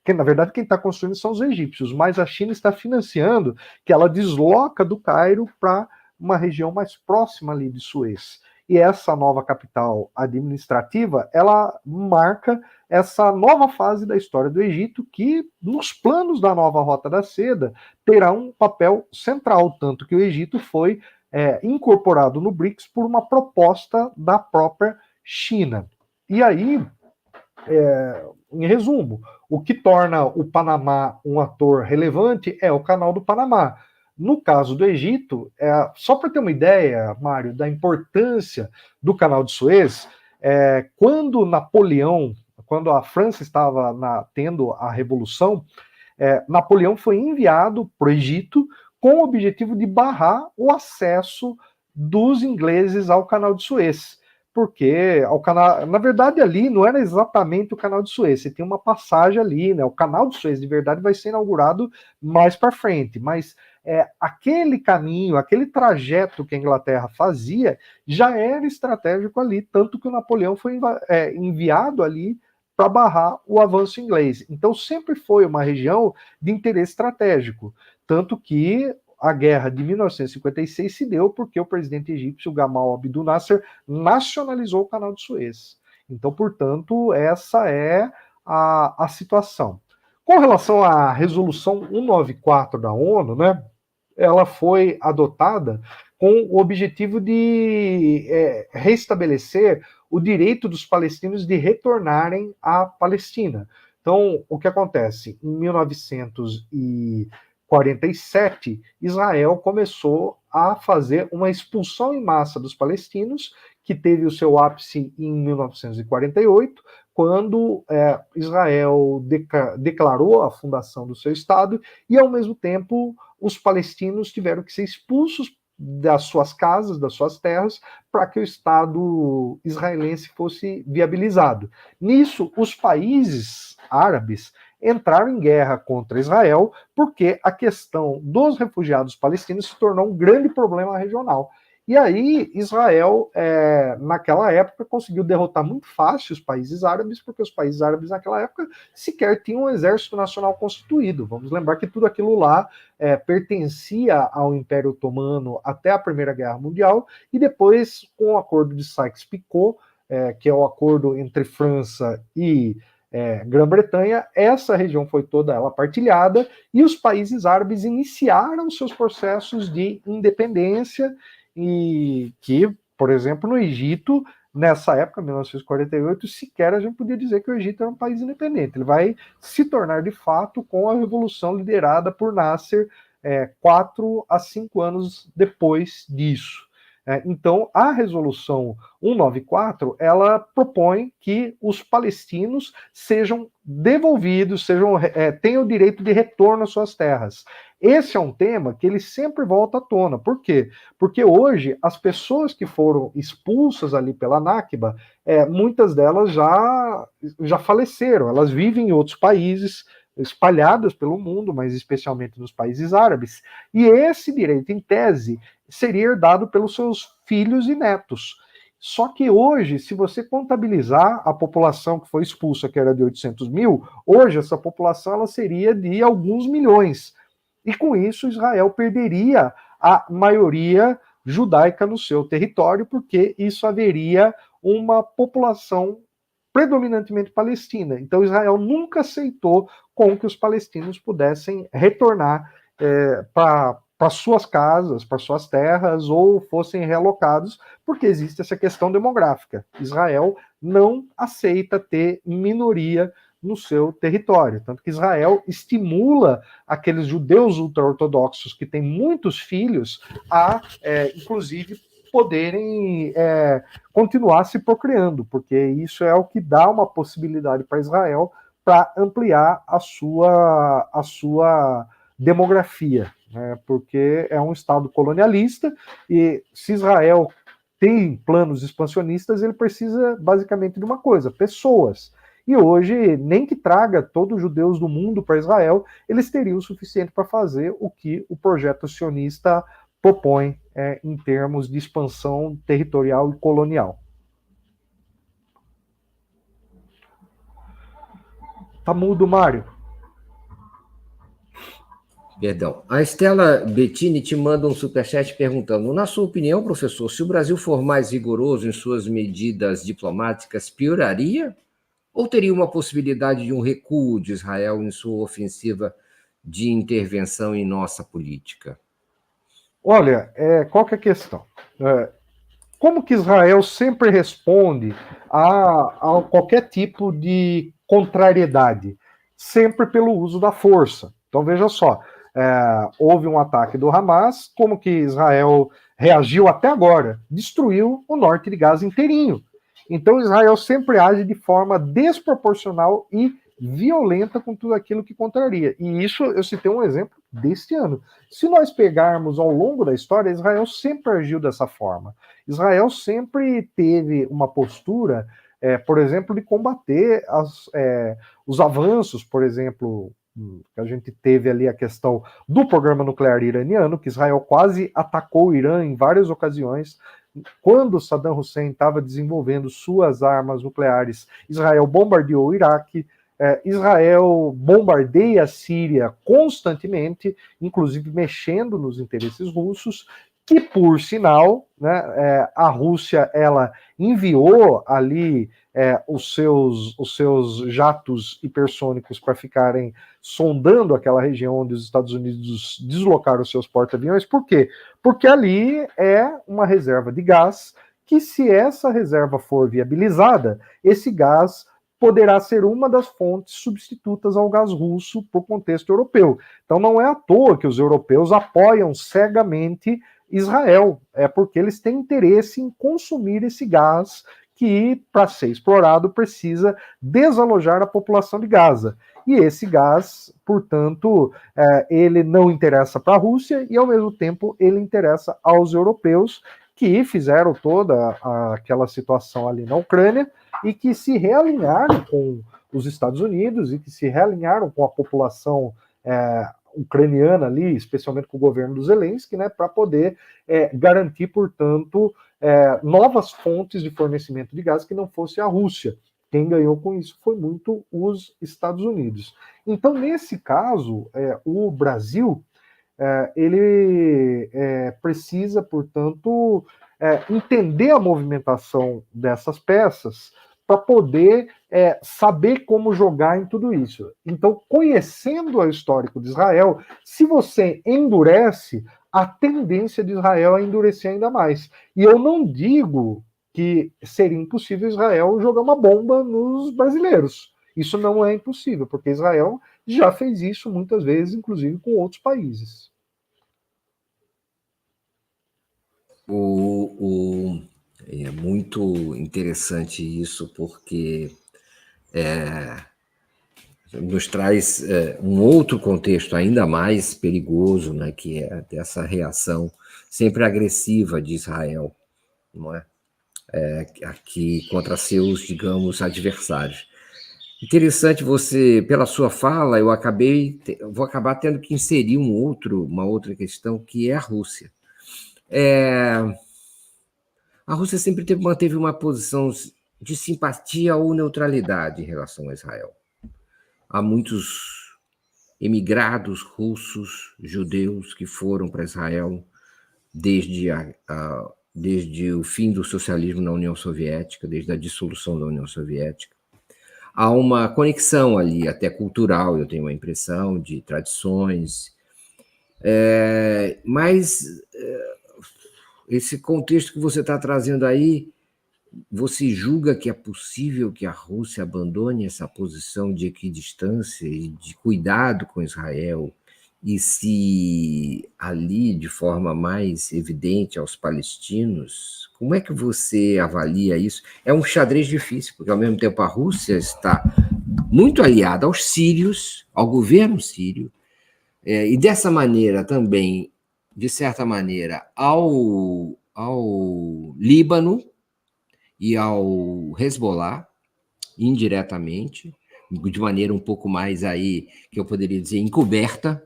S2: que na verdade quem está construindo são os egípcios, mas a China está financiando que ela desloca do Cairo para uma região mais próxima ali de Suez. E essa nova capital administrativa, ela marca essa nova fase da história do Egito, que nos planos da nova Rota da Seda terá um papel central, tanto que o Egito foi incorporado no BRICS por uma proposta da própria China. E aí, em resumo, o que torna o Panamá um ator relevante é o Canal do Panamá. No caso do Egito, só para ter uma ideia, Mário, da importância do Canal de Suez, quando a França estava tendo a Revolução, Napoleão foi enviado para o Egito com o objetivo de barrar o acesso dos ingleses ao Canal de Suez. Porque na verdade ali não era exatamente o Canal de Suez, você tem uma passagem ali, né? O Canal de Suez de verdade vai ser inaugurado mais para frente, mas aquele caminho, aquele trajeto que a Inglaterra fazia já era estratégico ali, tanto que o Napoleão foi enviado ali para barrar o avanço inglês. Então sempre foi uma região de interesse estratégico, tanto que a guerra de 1956 se deu porque o presidente egípcio Gamal Abdel Nasser nacionalizou o Canal de Suez. Então, portanto, essa é a situação. Com relação à resolução 194 da ONU, né, ela foi adotada com o objetivo de restabelecer o direito dos palestinos de retornarem à Palestina. Então, o que acontece? Em 1947, Israel começou a fazer uma expulsão em massa dos palestinos, que teve o seu ápice em 1948, quando Israel declarou a fundação do seu Estado, e, ao mesmo tempo, os palestinos tiveram que ser expulsos das suas casas, das suas terras, para que o Estado israelense fosse viabilizado. Nisso, os países árabes entraram em guerra contra Israel, porque a questão dos refugiados palestinos se tornou um grande problema regional. E aí, Israel, naquela época, conseguiu derrotar muito fácil os países árabes, porque os países árabes, naquela época, sequer tinham um exército nacional constituído. Vamos lembrar que tudo aquilo lá pertencia ao Império Otomano até a Primeira Guerra Mundial, e depois, com o acordo de Sykes-Picot, que é o acordo entre França e Grã-Bretanha, essa região foi toda ela partilhada, e os países árabes iniciaram seus processos de independência, e que, por exemplo, no Egito, nessa época, 1948, sequer a gente podia dizer que o Egito era um país independente. Ele vai se tornar, de fato, com a revolução liderada por Nasser, 4 a 5 anos depois disso. Então, a resolução 194, ela propõe que os palestinos sejam devolvidos, tenham o direito de retorno às suas terras. Esse é um tema que ele sempre volta à tona. Por quê? Porque hoje, as pessoas que foram expulsas ali pela Nakba, muitas delas já faleceram, elas vivem em outros países, espalhadas pelo mundo, mas especialmente nos países árabes, e esse direito, em tese, seria herdado pelos seus filhos e netos. Só que hoje, se você contabilizar a população que foi expulsa, que era de 800 mil, hoje essa população ela seria de alguns milhões. E com isso, Israel perderia a maioria judaica no seu território, porque isso haveria uma população predominantemente palestina. Então, Israel nunca aceitou com que os palestinos pudessem retornar para suas casas, para suas terras, ou fossem realocados, porque existe essa questão demográfica. Israel não aceita ter minoria no seu território. Tanto que Israel estimula aqueles judeus ultra-ortodoxos que têm muitos filhos a, inclusive, poderem continuar se procriando, porque isso é o que dá uma possibilidade para Israel para ampliar a sua demografia, né? Porque é um Estado colonialista, e se Israel tem planos expansionistas, ele precisa basicamente de uma coisa: pessoas. E hoje, nem que traga todos os judeus do mundo para Israel, eles teriam o suficiente para fazer o que o projeto sionista propõe em termos de expansão territorial e colonial. Tá mudo, Mário.
S1: Perdão. A Estela Bettini te manda um superchat perguntando: na sua opinião, professor, se o Brasil for mais rigoroso em suas medidas diplomáticas, pioraria? Ou teria uma possibilidade de um recuo de Israel em sua ofensiva de intervenção em nossa política?
S2: Olha, qual que é a questão? Como que Israel sempre responde a qualquer tipo de contrariedade? Sempre pelo uso da força. Então, veja só, houve um ataque do Hamas, como que Israel reagiu até agora? Destruiu o norte de Gaza inteirinho. Então, Israel sempre age de forma desproporcional e violenta com tudo aquilo que contraria. E isso, eu citei um exemplo deste ano. Se nós pegarmos ao longo da história, Israel sempre agiu dessa forma. Israel sempre teve uma postura, por exemplo, de combater os avanços, por exemplo, que a gente teve ali a questão do programa nuclear iraniano, que Israel quase atacou o Irã em várias ocasiões. Quando Saddam Hussein estava desenvolvendo suas armas nucleares, Israel bombardeou o Iraque. Israel bombardeia a Síria constantemente, inclusive mexendo nos interesses russos, que, por sinal, né, a Rússia ela enviou ali os seus jatos hipersônicos para ficarem sondando aquela região onde os Estados Unidos deslocaram seus porta-aviões. Por quê? Porque ali é uma reserva de gás que, se essa reserva for viabilizada, esse gás poderá ser uma das fontes substitutas ao gás russo para o contexto europeu. Então não é à toa que os europeus apoiam cegamente Israel, é porque eles têm interesse em consumir esse gás que, para ser explorado, precisa desalojar a população de Gaza. E esse gás, portanto, ele não interessa para a Rússia e, ao mesmo tempo, ele interessa aos europeus, que fizeram toda aquela situação ali na Ucrânia e que se realinharam com os Estados Unidos e que se realinharam com a população ucraniana ali, especialmente com o governo do Zelensky, né, para poder garantir, portanto, novas fontes de fornecimento de gás que não fosse a Rússia. Quem ganhou com isso foi muito os Estados Unidos. Então, nesse caso, o Brasil ele precisa, portanto, entender a movimentação dessas peças para poder saber como jogar em tudo isso. Então, conhecendo o histórico de Israel, se você endurece, a tendência de Israel é endurecer ainda mais. E eu não digo que seria impossível Israel jogar uma bomba nos brasileiros. Isso não é impossível, porque Israel já fez isso muitas vezes, inclusive com outros países.
S1: É muito interessante isso, porque nos traz um outro contexto ainda mais perigoso, né, que é dessa reação sempre agressiva de Israel, não é? Aqui contra seus, digamos, adversários. Interessante você, pela sua fala, vou acabar tendo que inserir uma outra questão, que é a Rússia. A Rússia sempre manteve uma posição de simpatia ou neutralidade em relação a Israel. Há muitos emigrados russos, judeus, que foram para Israel desde o fim do socialismo na União Soviética, desde a dissolução da União Soviética. Há uma conexão ali, até cultural, eu tenho a impressão, de tradições, mas esse contexto que você está trazendo aí, você julga que é possível que a Rússia abandone essa posição de equidistância e de cuidado com Israel e se alie de forma mais evidente aos palestinos? Como é que você avalia isso? É um xadrez difícil, porque ao mesmo tempo a Rússia está muito aliada aos sírios, ao governo sírio, e dessa maneira também, de certa maneira, ao Líbano e ao Hezbollah, indiretamente, de maneira um pouco mais aí, que eu poderia dizer, encoberta,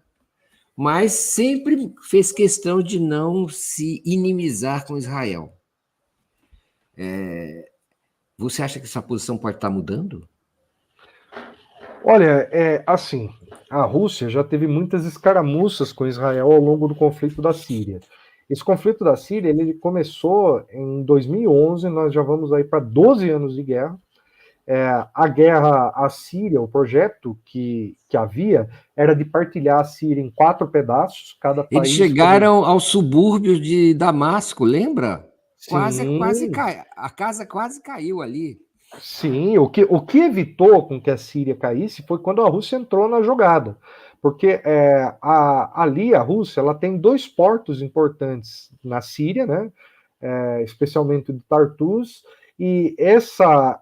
S1: mas sempre fez questão de não se inimizar com Israel. Você acha que essa posição pode estar mudando?
S2: Olha, assim, a Rússia já teve muitas escaramuças com Israel ao longo do conflito da Síria. Esse conflito da Síria, ele começou em 2011, nós já vamos aí para 12 anos de guerra. A guerra à Síria, o projeto que havia, era de partilhar a Síria em 4 pedaços, cada
S1: Eles
S2: país...
S1: chegaram aos subúrbios de Damasco, lembra?
S2: Sim,
S1: A casa quase caiu ali.
S2: sim, o que evitou com que a Síria caísse foi quando a Rússia entrou na jogada. Porque ali a Rússia ela tem 2 portos importantes na Síria, né? Especialmente de Tartus, e essa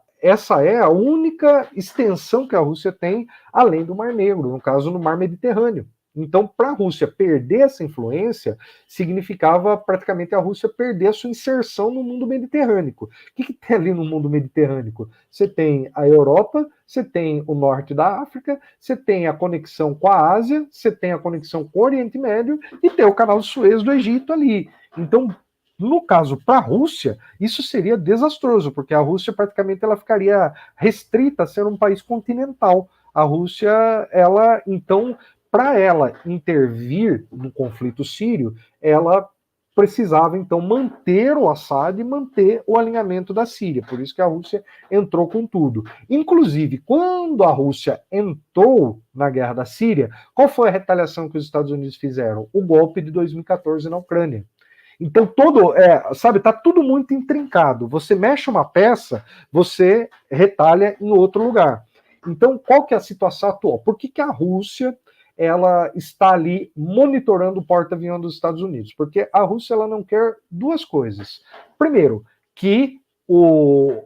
S2: é a única extensão que a Rússia tem além do Mar Negro, no caso no Mar Mediterrâneo. Então, para a Rússia perder essa influência, significava praticamente a Rússia perder a sua inserção no mundo mediterrâneo. O que tem ali no mundo mediterrâneo? Você tem a Europa, você tem o norte da África, você tem a conexão com a Ásia, você tem a conexão com o Oriente Médio e tem o canal de Suez do Egito ali. Então, no caso, para a Rússia, isso seria desastroso, porque a Rússia praticamente ela ficaria restrita a ser um país continental. A Rússia, ela, então, para ela intervir no conflito sírio, ela precisava, então, manter o Assad e manter o alinhamento da Síria. Por isso que a Rússia entrou com tudo. Inclusive, quando a Rússia entrou na guerra da Síria, qual foi a retaliação que os Estados Unidos fizeram? O golpe de 2014 na Ucrânia. Então, tá tudo muito intrincado. Você mexe uma peça, você retalha em outro lugar. Então, qual que é a situação atual? Por que a Rússia ela está ali monitorando o porta-avião dos Estados Unidos? Porque a Rússia ela não quer 2 coisas. Primeiro, que o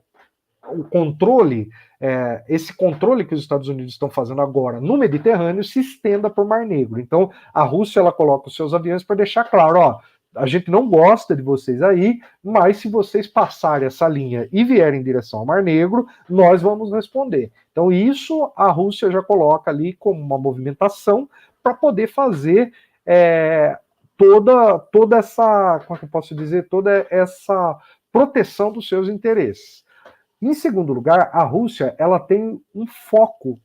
S2: controle, esse controle que os Estados Unidos estão fazendo agora no Mediterrâneo se estenda para o Mar Negro. Então, a Rússia ela coloca os seus aviões para deixar claro, ó, a gente não gosta de vocês aí, mas se vocês passarem essa linha e vierem em direção ao Mar Negro, nós vamos responder. Então, isso a Rússia já coloca ali como uma movimentação para poder fazer toda essa, como é que eu posso dizer, toda essa proteção dos seus interesses. Em segundo lugar, a Rússia ela tem um foco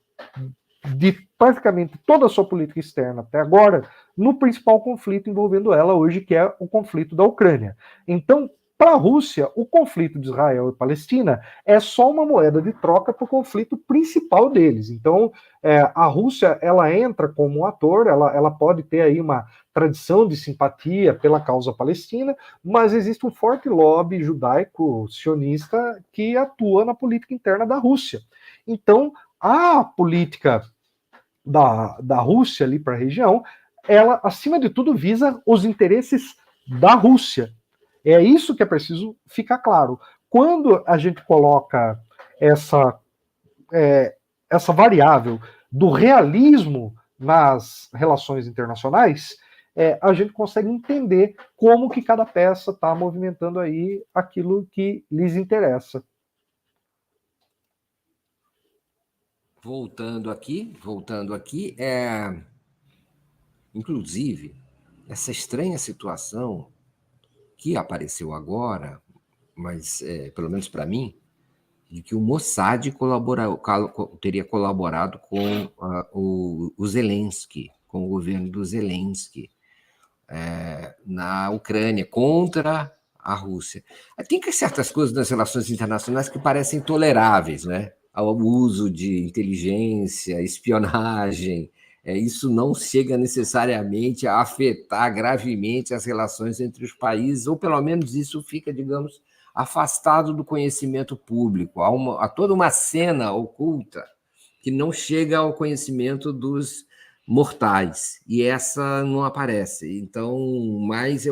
S2: de praticamente toda a sua política externa até agora no principal conflito envolvendo ela hoje, que é o conflito da Ucrânia. Então, Para a Rússia, o conflito de Israel e Palestina é só uma moeda de troca para o conflito principal deles. Então, a Rússia, ela entra como um ator, ela pode ter aí uma tradição de simpatia pela causa palestina, mas existe um forte lobby judaico-sionista que atua na política interna da Rússia. Então, a política da Rússia ali para a região, ela, acima de tudo, visa os interesses da Rússia. É isso que é preciso ficar claro. Quando a gente coloca essa variável do realismo nas relações internacionais, a gente consegue entender como que cada peça está movimentando aí aquilo que lhes interessa.
S1: Voltando aqui, inclusive, essa estranha situação que apareceu agora, mas pelo menos para mim, de que o Mossad teria colaborado com o Zelensky, com o governo do Zelensky, na Ucrânia, contra a Rússia. Tem certas coisas nas relações internacionais que parecem intoleráveis, né? Ao uso de inteligência, espionagem. Isso não chega necessariamente a afetar gravemente as relações entre os países, ou pelo menos isso fica, digamos, afastado do conhecimento público. Há toda uma cena oculta que não chega ao conhecimento dos mortais, e essa não aparece. Então, mais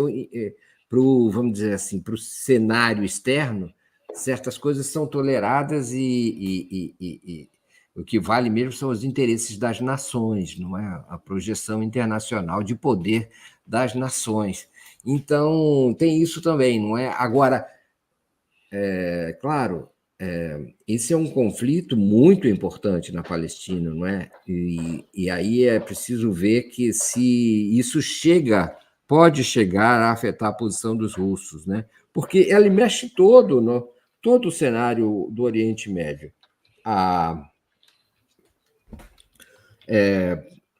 S1: vamos dizer assim, para o cenário externo, certas coisas são toleradas e o que vale mesmo são os interesses das nações, não é? A projeção internacional de poder das nações. Então, tem isso também, não é? Agora, claro, esse é um conflito muito importante na Palestina, não é? E aí é preciso ver que se isso pode chegar a afetar a posição dos russos, né? Porque ela mexe todo o cenário do Oriente Médio.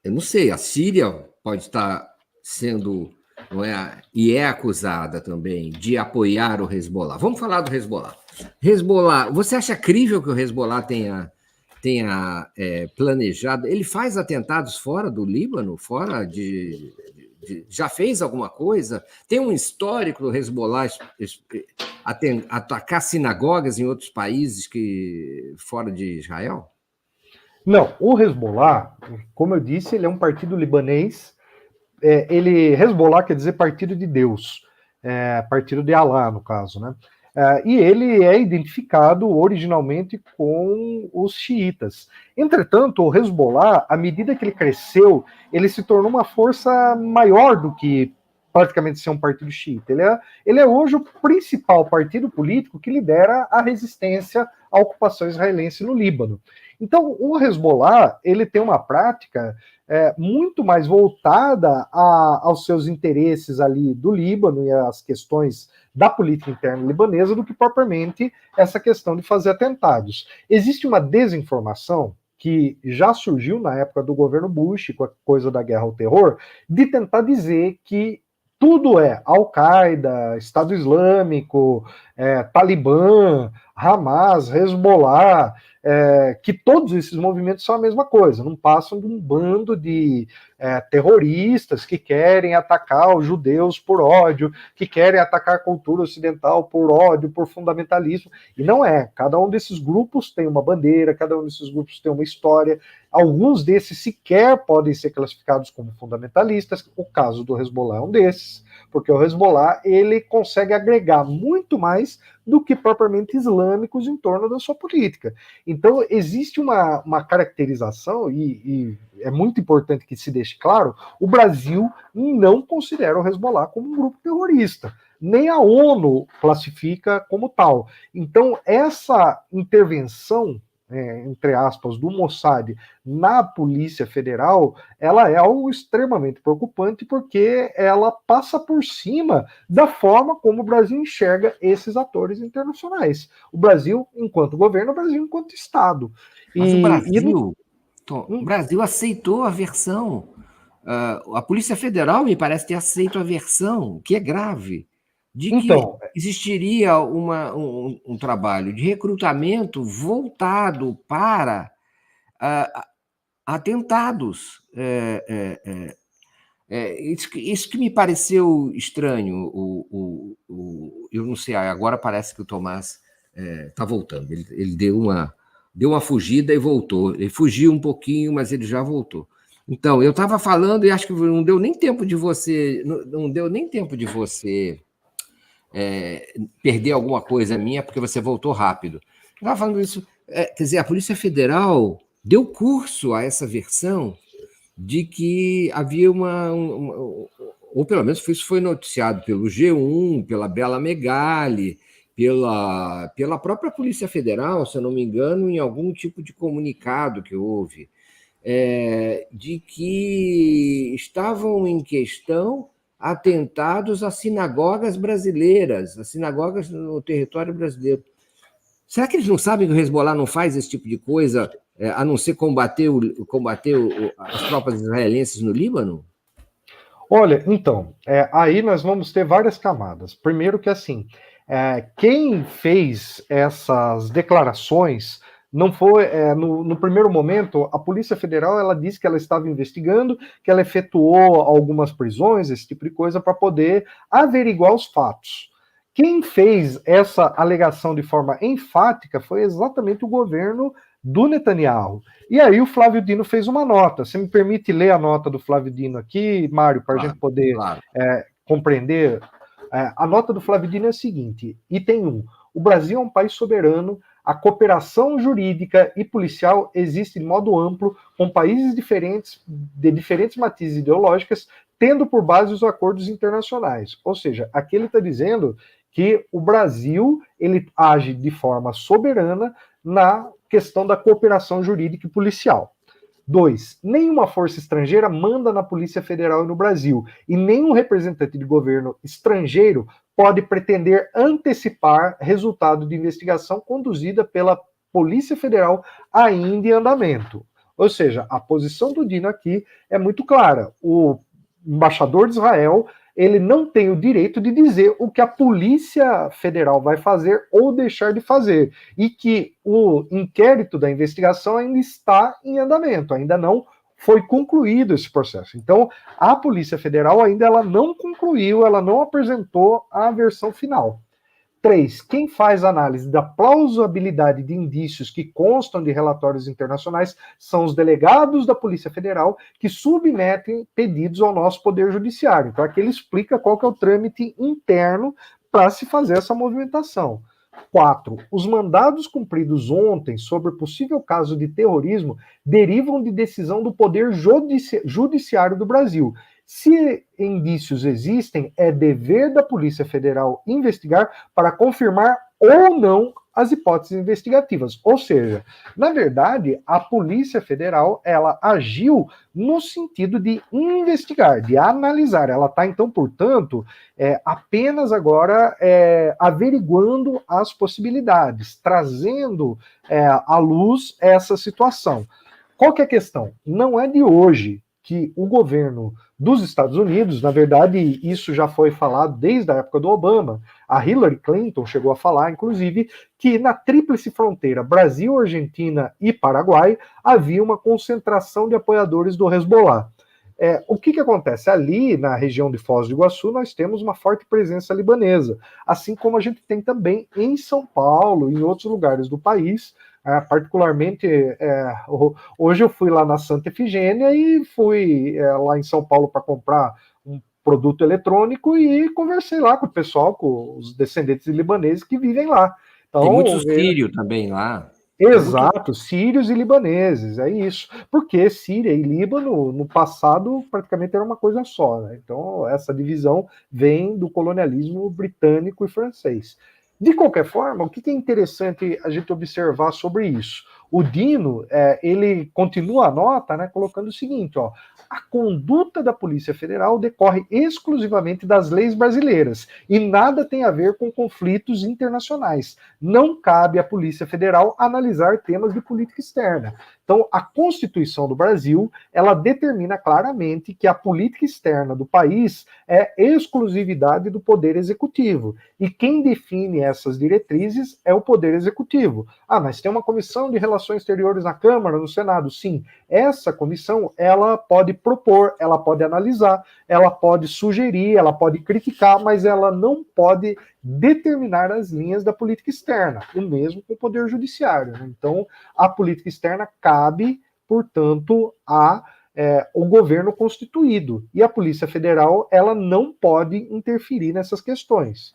S1: Eu não sei, a Síria pode estar sendo, não é, e é acusada também de apoiar o Hezbollah. Vamos falar do Hezbollah. Hezbollah, você acha crível que o Hezbollah tenha planejado? Ele faz atentados fora do Líbano, já fez alguma coisa? Tem um histórico do Hezbollah atacar sinagogas em outros países fora de Israel?
S2: Não, o Hezbollah, como eu disse, ele é um partido libanês. Hezbollah quer dizer partido de Deus, partido de Alá, no caso, né? E ele é identificado originalmente com os xiitas. Entretanto, o Hezbollah, à medida que ele cresceu, ele se tornou uma força maior do que praticamente ser um partido xiita. Ele é hoje o principal partido político que lidera a resistência à ocupação israelense no Líbano. Então, o Hezbollah, ele tem uma prática muito mais voltada aos seus interesses ali do Líbano e às questões da política interna libanesa do que propriamente essa questão de fazer atentados. Existe uma desinformação que já surgiu na época do governo Bush, com a coisa da guerra ao terror, de tentar dizer que tudo é Al-Qaeda, Estado Islâmico, Talibã, Hamas, Hezbollah, que todos esses movimentos são a mesma coisa, não passam de um bando de terroristas que querem atacar os judeus por ódio, que querem atacar a cultura ocidental por ódio, por fundamentalismo, e não é. Cada um desses grupos tem uma bandeira, cada um desses grupos tem uma história, alguns desses sequer podem ser classificados como fundamentalistas, o caso do Hezbollah é um desses, porque o Hezbollah ele consegue agregar muito mais do que propriamente islâmicos em torno da sua política. Então, existe uma caracterização, e é muito importante que se deixe claro, o Brasil não considera o Hezbollah como um grupo terrorista, nem a ONU classifica como tal. Então, essa intervenção, entre aspas, do Mossad na Polícia Federal, ela é algo extremamente preocupante porque ela passa por cima da forma como o Brasil enxerga esses atores internacionais. O Brasil enquanto governo, o Brasil enquanto Estado.
S1: Mas o Brasil aceitou a versão. A Polícia Federal me parece ter aceito a versão, o que é grave. de que
S2: Então,
S1: existiria um trabalho de recrutamento voltado para atentados. Isso que me pareceu estranho. Eu não sei, agora parece que o Tomás está voltando. Ele deu uma fugida e voltou. Ele fugiu um pouquinho, mas ele já voltou. Então, eu estava falando e acho que não deu nem tempo de você, não deu nem tempo de você perder alguma coisa minha, porque você voltou rápido. Eu estava falando isso, quer dizer, a Polícia Federal deu curso a essa versão de que havia ou pelo menos isso foi noticiado pelo G1, pela Bela Megali, pela própria Polícia Federal, se eu não me engano, em algum tipo de comunicado que houve, de que estavam em questão atentados a sinagogas brasileiras, a sinagogas no território brasileiro. Será que eles não sabem que o Hezbollah não faz esse tipo de coisa, a não ser combater as tropas israelenses no Líbano?
S2: olha, então, aí nós vamos ter várias camadas. Primeiro que assim, quem fez essas declarações não foi, no primeiro momento, a Polícia Federal ela disse que ela estava investigando, que ela efetuou algumas prisões, esse tipo de coisa, para poder averiguar os fatos. Quem fez essa alegação de forma enfática foi exatamente o governo do Netanyahu. E aí o Flávio Dino fez uma nota. Você me permite ler a nota do Flávio Dino aqui, Mário, para a gente poder
S1: claro.
S2: compreender? A nota do Flávio Dino é a seguinte, item 1. O Brasil é um país soberano, a cooperação jurídica e policial existe de modo amplo, com países diferentes, de diferentes matizes ideológicas, tendo por base os acordos internacionais. Ou seja, aqui ele está dizendo que o Brasil ele age de forma soberana na questão da cooperação jurídica e policial. 2. Nenhuma força estrangeira manda na Polícia Federal e no Brasil, e nenhum representante de governo estrangeiro pode pretender antecipar resultado de investigação conduzida pela Polícia Federal ainda em andamento. Ou seja, a posição do Dino aqui é muito clara. O embaixador de Israel ele não tem o direito de dizer o que a Polícia Federal vai fazer ou deixar de fazer, e que o inquérito da investigação ainda está em andamento, ainda não foi concluído esse processo. Então, a Polícia Federal ainda ela não concluiu, ela não apresentou a versão final. 3. Quem faz análise da plausibilidade de indícios que constam de relatórios internacionais são os delegados da Polícia Federal que submetem pedidos ao nosso Poder Judiciário. Então, aqui ele explica qual que é o trâmite interno para se fazer essa movimentação. 4. Os mandados cumpridos ontem sobre possível caso de terrorismo derivam de decisão do Poder Judiciário do Brasil. Se indícios existem, é dever da Polícia Federal investigar para confirmar ou não as hipóteses investigativas. Ou seja, na verdade, a Polícia Federal ela agiu no sentido de investigar, de analisar. Ela está, então, portanto, apenas agora averiguando as possibilidades, trazendo à luz essa situação. Qual que é a questão? Não é de hoje que o governo dos Estados Unidos, na verdade, isso já foi falado desde a época do Obama, a Hillary Clinton chegou a falar, inclusive, que na tríplice fronteira Brasil, Argentina e Paraguai havia uma concentração de apoiadores do Hezbollah. O que acontece? Ali, na região de Foz do Iguaçu, nós temos uma forte presença libanesa, assim como a gente tem também em São Paulo e em outros lugares do país. Particularmente, hoje eu fui lá na Santa Efigênia e fui lá em São Paulo para comprar um produto eletrônico e conversei lá com o pessoal, com os descendentes de libaneses que vivem lá. Então,
S1: tem muito sírio também lá.
S2: Exato, sírios e libaneses, é isso. Porque Síria e Líbano, no passado, praticamente era uma coisa só, né? Então, essa divisão vem do colonialismo britânico e francês. De qualquer forma, o que é interessante a gente observar sobre isso? O Dino, ele continua a nota, né, colocando o seguinte, ó, a conduta da Polícia Federal decorre exclusivamente das leis brasileiras e nada tem a ver com conflitos internacionais. Não cabe à Polícia Federal analisar temas de política externa. Então, a Constituição do Brasil, ela determina claramente que a política externa do país é exclusividade do Poder Executivo. E quem define essas diretrizes é o Poder Executivo. Ah, mas tem uma comissão de relações exteriores na Câmara, no Senado? Sim. Essa comissão, ela pode propor, ela pode analisar, ela pode sugerir, ela pode criticar, mas ela não pode determinar as linhas da política externa. O mesmo com o Poder Judiciário, né? Então, a política externa cabe, portanto, o governo constituído. E a Polícia Federal, ela não pode interferir nessas questões.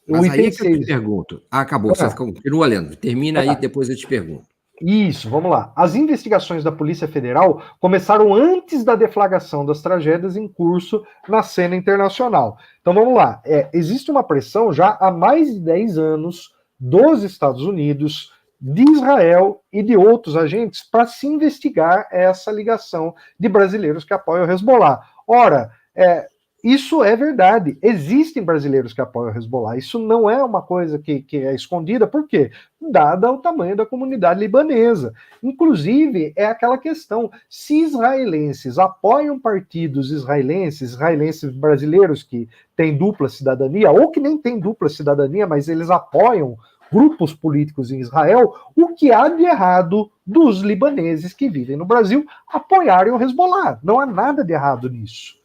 S1: Mas aí é que eu te pergunto. Acabou, você continua lendo. Termina aí, depois eu te pergunto.
S2: Isso, vamos lá. As investigações da Polícia Federal começaram antes da deflagração das tragédias em curso na cena internacional. Então vamos lá. Existe uma pressão já há mais de 10 anos dos Estados Unidos, de Israel e de outros agentes para se investigar essa ligação de brasileiros que apoiam o Hezbollah. Ora, isso é verdade. Existem brasileiros que apoiam o Hezbollah. Isso não é uma coisa que é escondida. Por quê? Dada o tamanho da comunidade libanesa. Inclusive, é aquela questão, se israelenses apoiam partidos israelenses brasileiros que têm dupla cidadania, ou que nem têm dupla cidadania, mas eles apoiam grupos políticos em Israel, o que há de errado dos libaneses que vivem no Brasil apoiarem o Hezbollah? Não há nada de errado nisso.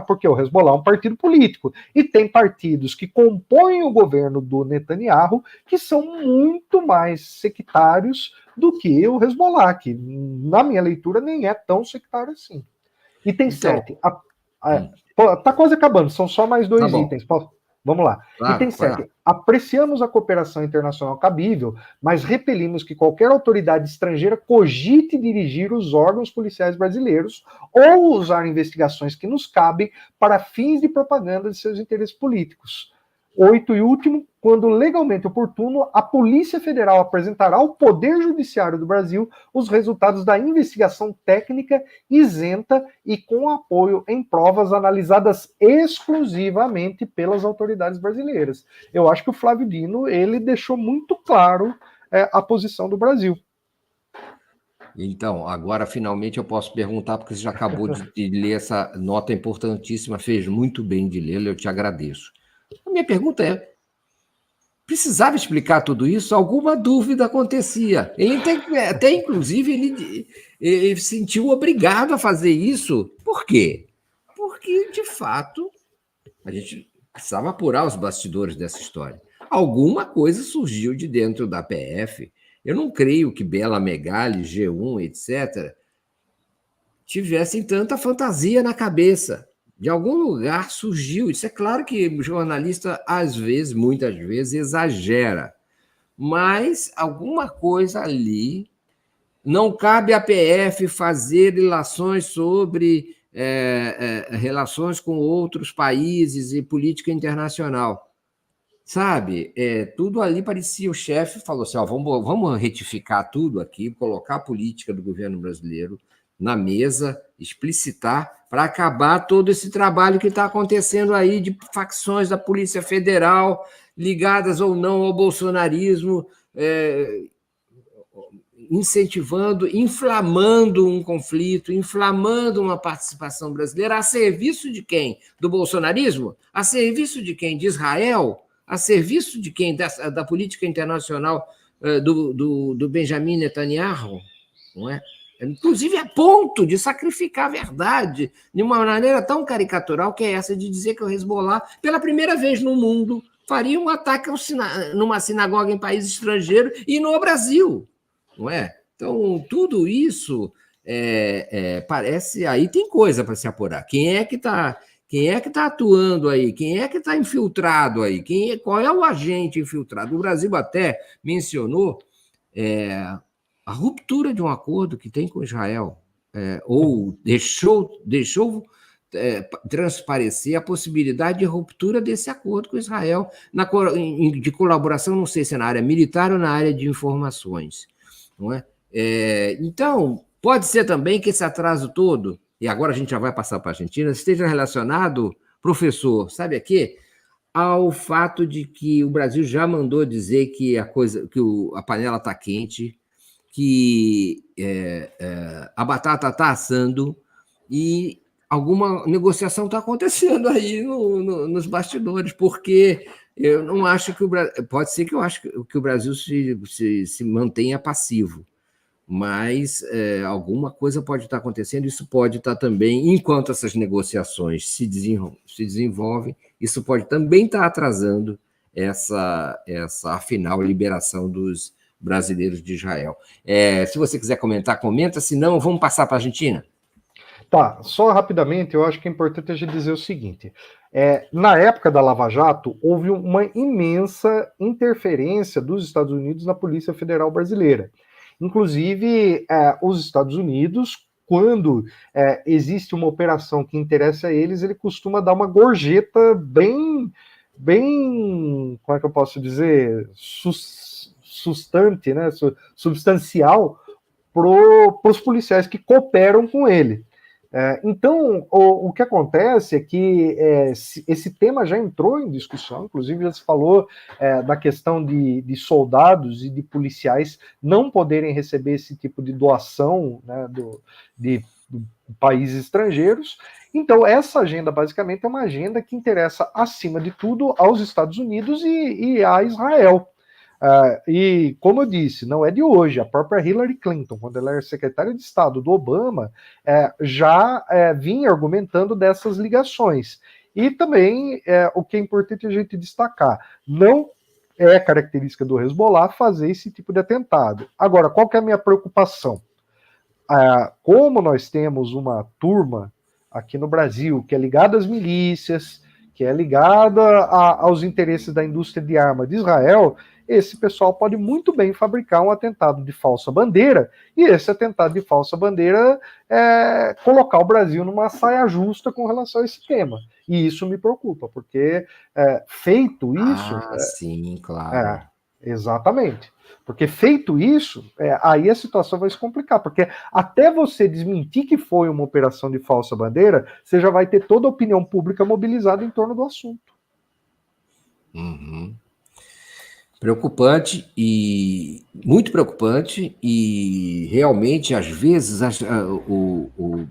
S2: Porque o Hezbollah é um partido político. E tem partidos que compõem o governo do Netanyahu que são muito mais sectários do que o Hezbollah, que, na minha leitura, nem é tão sectário assim. E tem então, 7. Tá quase acabando, são só mais 2 itens. Vamos lá. Claro, e tem 7. Apreciamos a cooperação internacional cabível, mas repelimos que qualquer autoridade estrangeira cogite dirigir os órgãos policiais brasileiros ou usar investigações que nos cabem para fins de propaganda de seus interesses políticos. 8 e último, quando legalmente oportuno, a Polícia Federal apresentará ao Poder Judiciário do Brasil os resultados da investigação técnica isenta e com apoio em provas analisadas exclusivamente pelas autoridades brasileiras. Eu acho que o Flávio Dino, ele deixou muito claro a posição do Brasil.
S1: Então, agora finalmente eu posso perguntar, porque você já acabou de ler essa nota importantíssima, fez muito bem de lê-la, eu te agradeço. A minha pergunta é, precisava explicar tudo isso? Alguma dúvida acontecia. Ele até inclusive, ele se sentiu obrigado a fazer isso. Por quê? Porque, de fato, a gente precisava apurar os bastidores dessa história. Alguma coisa surgiu de dentro da PF. Eu não creio que Bela Megali, G1, etc., tivessem tanta fantasia na cabeça. De algum lugar surgiu. Isso é claro que o jornalista, às vezes, muitas vezes, exagera. Mas alguma coisa ali. Não cabe à PF fazer ilações sobre relações com outros países e política internacional. Sabe? Tudo ali parecia, o chefe falou assim, vamos retificar tudo aqui, colocar a política do governo brasileiro na mesa, explicitar, para acabar todo esse trabalho que está acontecendo aí de facções da Polícia Federal, ligadas ou não ao bolsonarismo, incentivando, inflamando um conflito, inflamando uma participação brasileira a serviço de quem? Do bolsonarismo? A serviço de quem? De Israel? A serviço de quem? Da política internacional do Benjamin Netanyahu? Não é? Inclusive a ponto de sacrificar a verdade de uma maneira tão caricatural que é essa de dizer que o Hezbollah, pela primeira vez no mundo, faria um ataque numa sinagoga em país estrangeiro e no Brasil, não é? Então, tudo isso parece... Aí tem coisa para se apurar. Quem é que está atuando aí? Quem é que está infiltrado aí? Qual é o agente infiltrado? O Brasil até mencionou a ruptura de um acordo que tem com Israel, ou deixou transparecer a possibilidade de ruptura desse acordo com Israel, de colaboração, não sei se é na área militar ou na área de informações. Não é? Então, pode ser também que esse atraso todo, e agora a gente já vai passar para a Argentina, esteja relacionado, professor, sabe a quê? Ao fato de que o Brasil já mandou dizer que a panela está quente, que a batata está assando e alguma negociação está acontecendo aí nos bastidores, porque eu não acho que pode ser que eu acho que o Brasil se mantenha passivo, mas alguma coisa pode estar acontecendo, isso pode estar também, enquanto essas negociações se desenvolvem, isso pode também estar atrasando essa afinal, liberação dos brasileiros de Israel. Se você quiser comentar, comenta, senão vamos passar para a Argentina.
S2: Tá, só rapidamente, eu acho que é importante a gente dizer o seguinte, na época da Lava Jato, houve uma imensa interferência dos Estados Unidos na Polícia Federal Brasileira. Inclusive, os Estados Unidos, quando existe uma operação que interessa a eles, ele costuma dar uma gorjeta bem, como é que eu posso dizer, né, substancial para os policiais que cooperam com ele. Então, o que acontece é que esse tema já entrou em discussão, inclusive já se falou da questão de soldados e de policiais não poderem receber esse tipo de doação, né, de países estrangeiros. Então, essa agenda, basicamente, é uma agenda que interessa, acima de tudo, aos Estados Unidos e a Israel. E, como eu disse, não é de hoje, a própria Hillary Clinton, quando ela era secretária de Estado do Obama, já vinha argumentando dessas ligações. E também, o que é importante a gente destacar, não é característica do Hezbollah fazer esse tipo de atentado. Agora, qual que é a minha preocupação? Como nós temos uma turma aqui no Brasil que é ligada às milícias, que é ligada aos interesses da indústria de arma de Israel, esse pessoal pode muito bem fabricar um atentado de falsa bandeira, e esse atentado de falsa bandeira colocar o Brasil numa saia justa com relação a esse tema. E isso me preocupa, porque feito isso...
S1: Sim, claro.
S2: Exatamente. Porque feito isso, aí a situação vai se complicar, porque até você desmentir que foi uma operação de falsa bandeira, você já vai ter toda a opinião pública mobilizada em torno do assunto.
S1: Uhum. Preocupante, e muito preocupante, e realmente, às vezes, o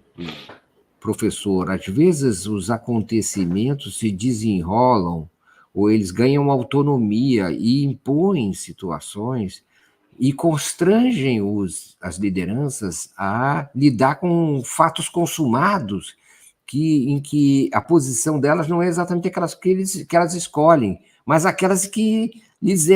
S1: professor, às vezes os acontecimentos se desenrolam, ou eles ganham autonomia e impõem situações e constrangem as lideranças a lidar com fatos consumados em que a posição delas não é exatamente aquelas que elas escolhem, mas aquelas que lhes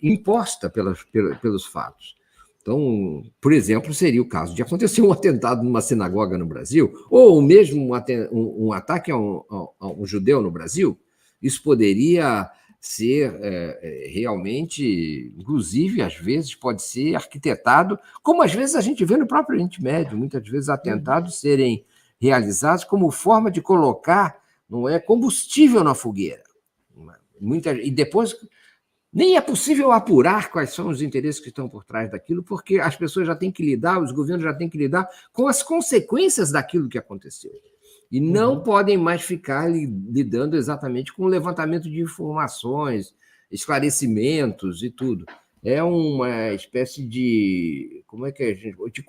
S1: imposta pelos fatos. Então, por exemplo, seria o caso de acontecer um atentado numa sinagoga no Brasil, ou mesmo um ataque a um judeu no Brasil. Isso poderia ser realmente, inclusive, às vezes, pode ser arquitetado, como às vezes a gente vê no próprio Oriente Médio, muitas vezes atentados serem realizados como forma de colocar, não é, combustível na fogueira. E depois nem é possível apurar quais são os interesses que estão por trás daquilo, porque as pessoas já têm que lidar, os governos já têm que lidar com as consequências daquilo que aconteceu. E não podem mais ficar lidando exatamente com o levantamento de informações, esclarecimentos e tudo. É uma espécie de... Como é que é, gente? De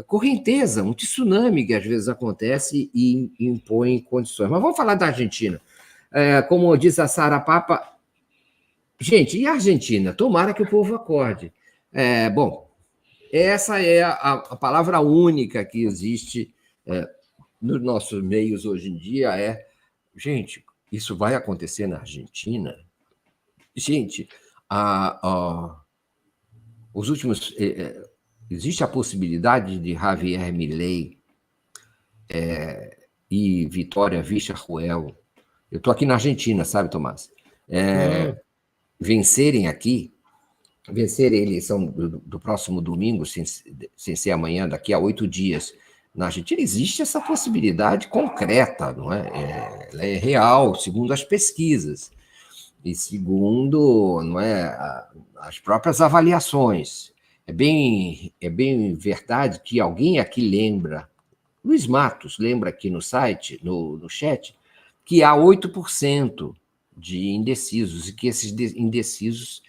S1: correnteza, um tsunami que às vezes acontece e impõe condições. Mas vamos falar da Argentina. Como diz a Sara Papa, gente, e a Argentina? Tomara que o povo acorde. Bom, essa é a palavra única que existe nos nossos meios hoje em dia. Gente, isso vai acontecer na Argentina? Gente, os últimos... existe a possibilidade de Javier Milei e Vitória Villarruel. Eu estou aqui na Argentina, sabe, Tomás? Vencerem a eleição do próximo domingo, sem ser amanhã, daqui a 8 dias. Na Argentina existe essa possibilidade concreta, não é? Ela é real, segundo as pesquisas. E segundo, não é, as próprias avaliações. É bem verdade que alguém aqui lembra, Luiz Matos lembra aqui no site, no chat, que há 8% de indecisos, e que esses indecisos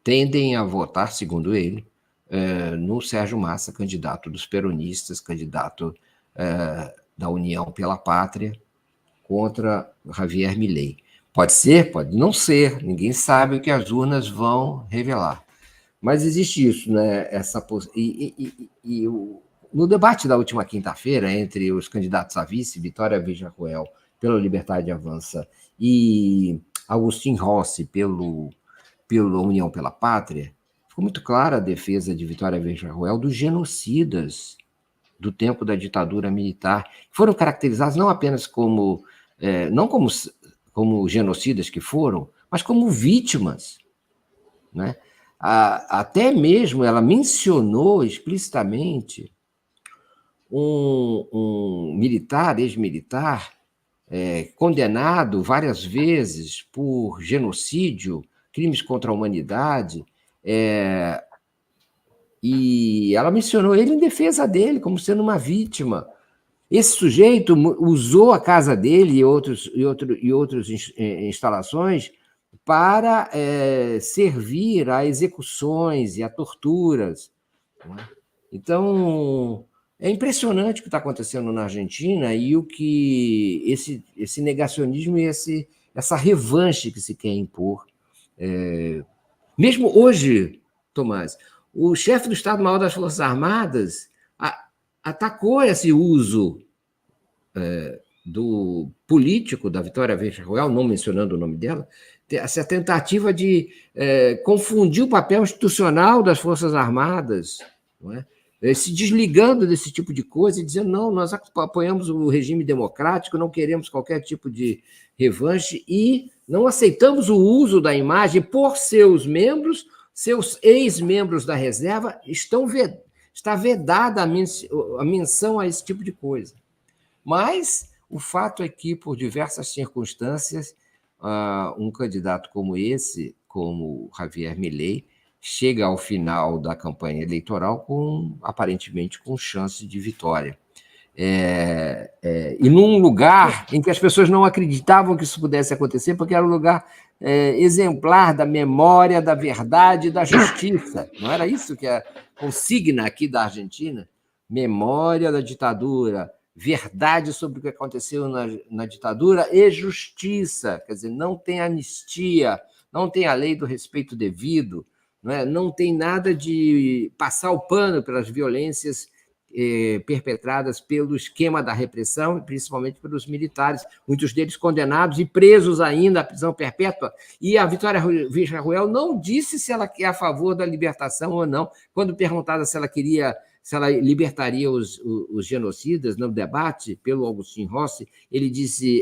S1: tendem a votar, segundo ele, no Sérgio Massa, candidato dos peronistas, candidato da União pela Pátria, contra Javier Milei. Pode ser, pode não ser, ninguém sabe o que as urnas vão revelar. Mas existe isso, né? No debate da última quinta-feira, entre os candidatos a vice, Vitória Villarroel, pela Liberdade Avança, e Agustin Rossi, pela União pela Pátria, ficou muito clara a defesa de Vitória Villarroel dos genocidas do tempo da ditadura militar. Foram caracterizados não apenas não como genocidas que foram, mas como vítimas, né? Até mesmo ela mencionou explicitamente um militar, ex-militar, condenado várias vezes por genocídio, crimes contra a humanidade, e ela mencionou ele em defesa dele, como sendo uma vítima. Esse sujeito usou a casa dele e outras instalações para servir a execuções e a torturas. Então, é impressionante o que está acontecendo na Argentina e o que esse negacionismo e essa revanche que se quer impor. Mesmo hoje, Tomás, o chefe do Estado-Maior das Forças Armadas atacou esse uso do político da Vitória Villarroel, não mencionando o nome dela, essa tentativa de confundir o papel institucional das Forças Armadas, não é? Se desligando desse tipo de coisa e dizendo, não, nós apoiamos o regime democrático, não queremos qualquer tipo de revanche e não aceitamos o uso da imagem por seus membros, seus ex-membros da reserva, está vedada a menção a esse tipo de coisa. Mas o fato é que, por diversas circunstâncias, um candidato como esse, como Javier Milei, chega ao final da campanha eleitoral aparentemente com chance de vitória. E num lugar em que as pessoas não acreditavam que isso pudesse acontecer, porque era um lugar exemplar da memória, da verdade e da justiça. Não era isso que é a consigna aqui da Argentina? Memória da ditadura, verdade sobre o que aconteceu na ditadura e justiça. Quer dizer, não tem anistia, não tem a lei do respeito devido, não tem nada de passar o pano pelas violências perpetradas pelo esquema da repressão, principalmente pelos militares, muitos deles condenados e presos ainda à prisão perpétua. E a Vitória Villarroel não disse se ela é a favor da libertação ou não. Quando perguntada se ela libertaria os genocidas no debate pelo Agustin Rossi,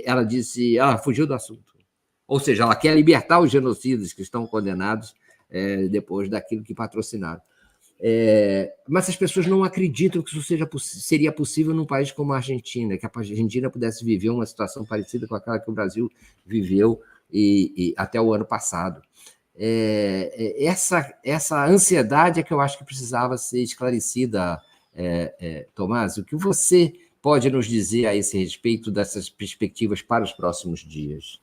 S1: ela fugiu do assunto. Ou seja, ela quer libertar os genocidas que estão condenados depois daquilo que patrocinaram. Mas as pessoas não acreditam que isso seria possível num país como a Argentina, que a Argentina pudesse viver uma situação parecida com aquela que o Brasil viveu até o ano passado. Essa ansiedade é que eu acho que precisava ser esclarecida, Tomás. O que você pode nos dizer a esse respeito dessas perspectivas para os próximos dias?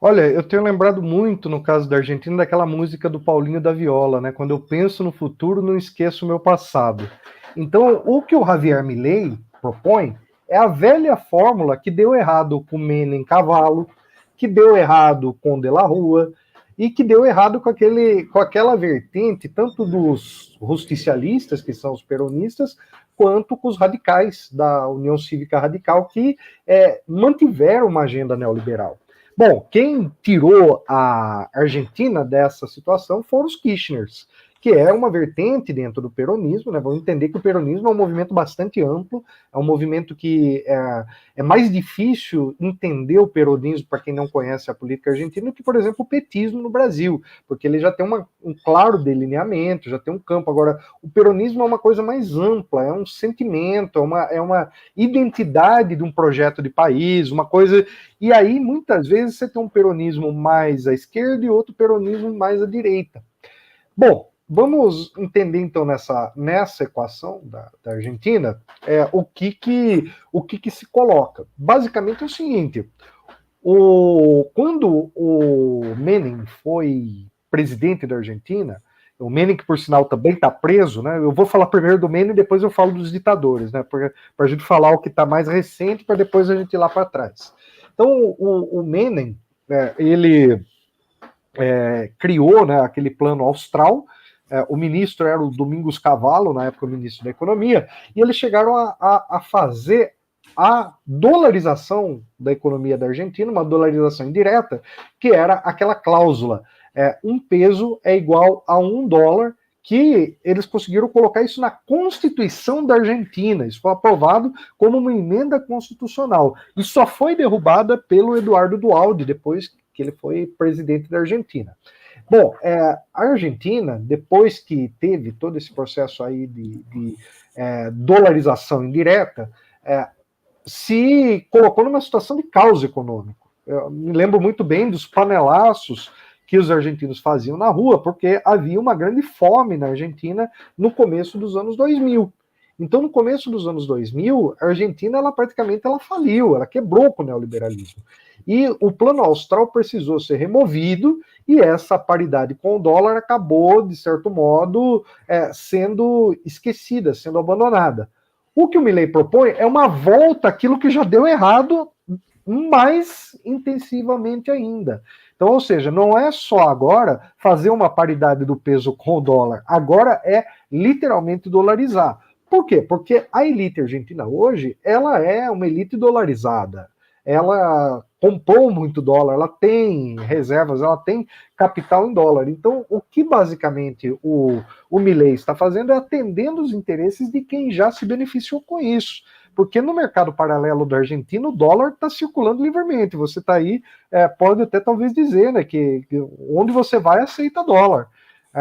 S2: Olha, eu tenho lembrado muito, no caso da Argentina, daquela música do Paulinho da Viola, né? Quando eu penso no futuro, não esqueço o meu passado. Então, o que o Javier Milei propõe é a velha fórmula que deu errado com Menem Cavalo, que deu errado com De la Rua, e que deu errado com aquela vertente, tanto dos justicialistas, que são os peronistas, quanto com os radicais da União Cívica Radical, que mantiveram uma agenda neoliberal. Bom, quem tirou a Argentina dessa situação foram os Kirchners, que é uma vertente dentro do peronismo, né? Vamos entender que o peronismo é um movimento bastante amplo, é um movimento que é mais difícil entender o peronismo para quem não conhece a política argentina que, por exemplo, o petismo no Brasil, porque ele já tem um claro delineamento, já tem um campo. Agora, o peronismo é uma coisa mais ampla, é um sentimento, é uma identidade de um projeto de país, uma coisa... E aí, muitas vezes, você tem um peronismo mais à esquerda e outro peronismo mais à direita. Bom, vamos entender então nessa equação da Argentina o que se coloca. Basicamente é o seguinte: quando o Menem foi presidente da Argentina, o Menem, que por sinal também está preso, né? Eu vou falar primeiro do Menem e depois eu falo dos ditadores, né? Para a gente falar o que está mais recente, para depois a gente ir lá para trás. Então, o Menem, ele criou, né, aquele plano austral. O ministro era o Domingos Cavallo, na época o ministro da Economia, e eles chegaram a fazer a dolarização da economia da Argentina, uma dolarização indireta, que era aquela cláusula, um peso é igual a $1, que eles conseguiram colocar isso na Constituição da Argentina. Isso foi aprovado como uma emenda constitucional. E só foi derrubada pelo Eduardo Duhalde, depois que ele foi presidente da Argentina. Bom, a Argentina, depois que teve todo esse processo aí de dolarização indireta, se colocou numa situação de caos econômico. Eu me lembro muito bem dos panelaços que os argentinos faziam na rua, porque havia uma grande fome na Argentina no começo dos anos 2000. Então, no começo dos anos 2000, a Argentina praticamente faliu, ela quebrou com o neoliberalismo. E o plano austral precisou ser removido, e essa paridade com o dólar acabou, de certo modo, sendo esquecida, sendo abandonada. O que o Milei propõe é uma volta àquilo que já deu errado, mais intensivamente ainda. Então, ou seja, não é só agora fazer uma paridade do peso com o dólar, agora é literalmente dolarizar. Por quê? Porque a elite argentina hoje, ela é uma elite dolarizada. Ela comprou muito dólar, ela tem reservas, ela tem capital em dólar. Então, o que basicamente o Milei está fazendo é atendendo os interesses de quem já se beneficiou com isso. Porque no mercado paralelo da Argentina, o dólar está circulando livremente. Você está aí, pode até talvez dizer, né, que onde você vai aceita dólar.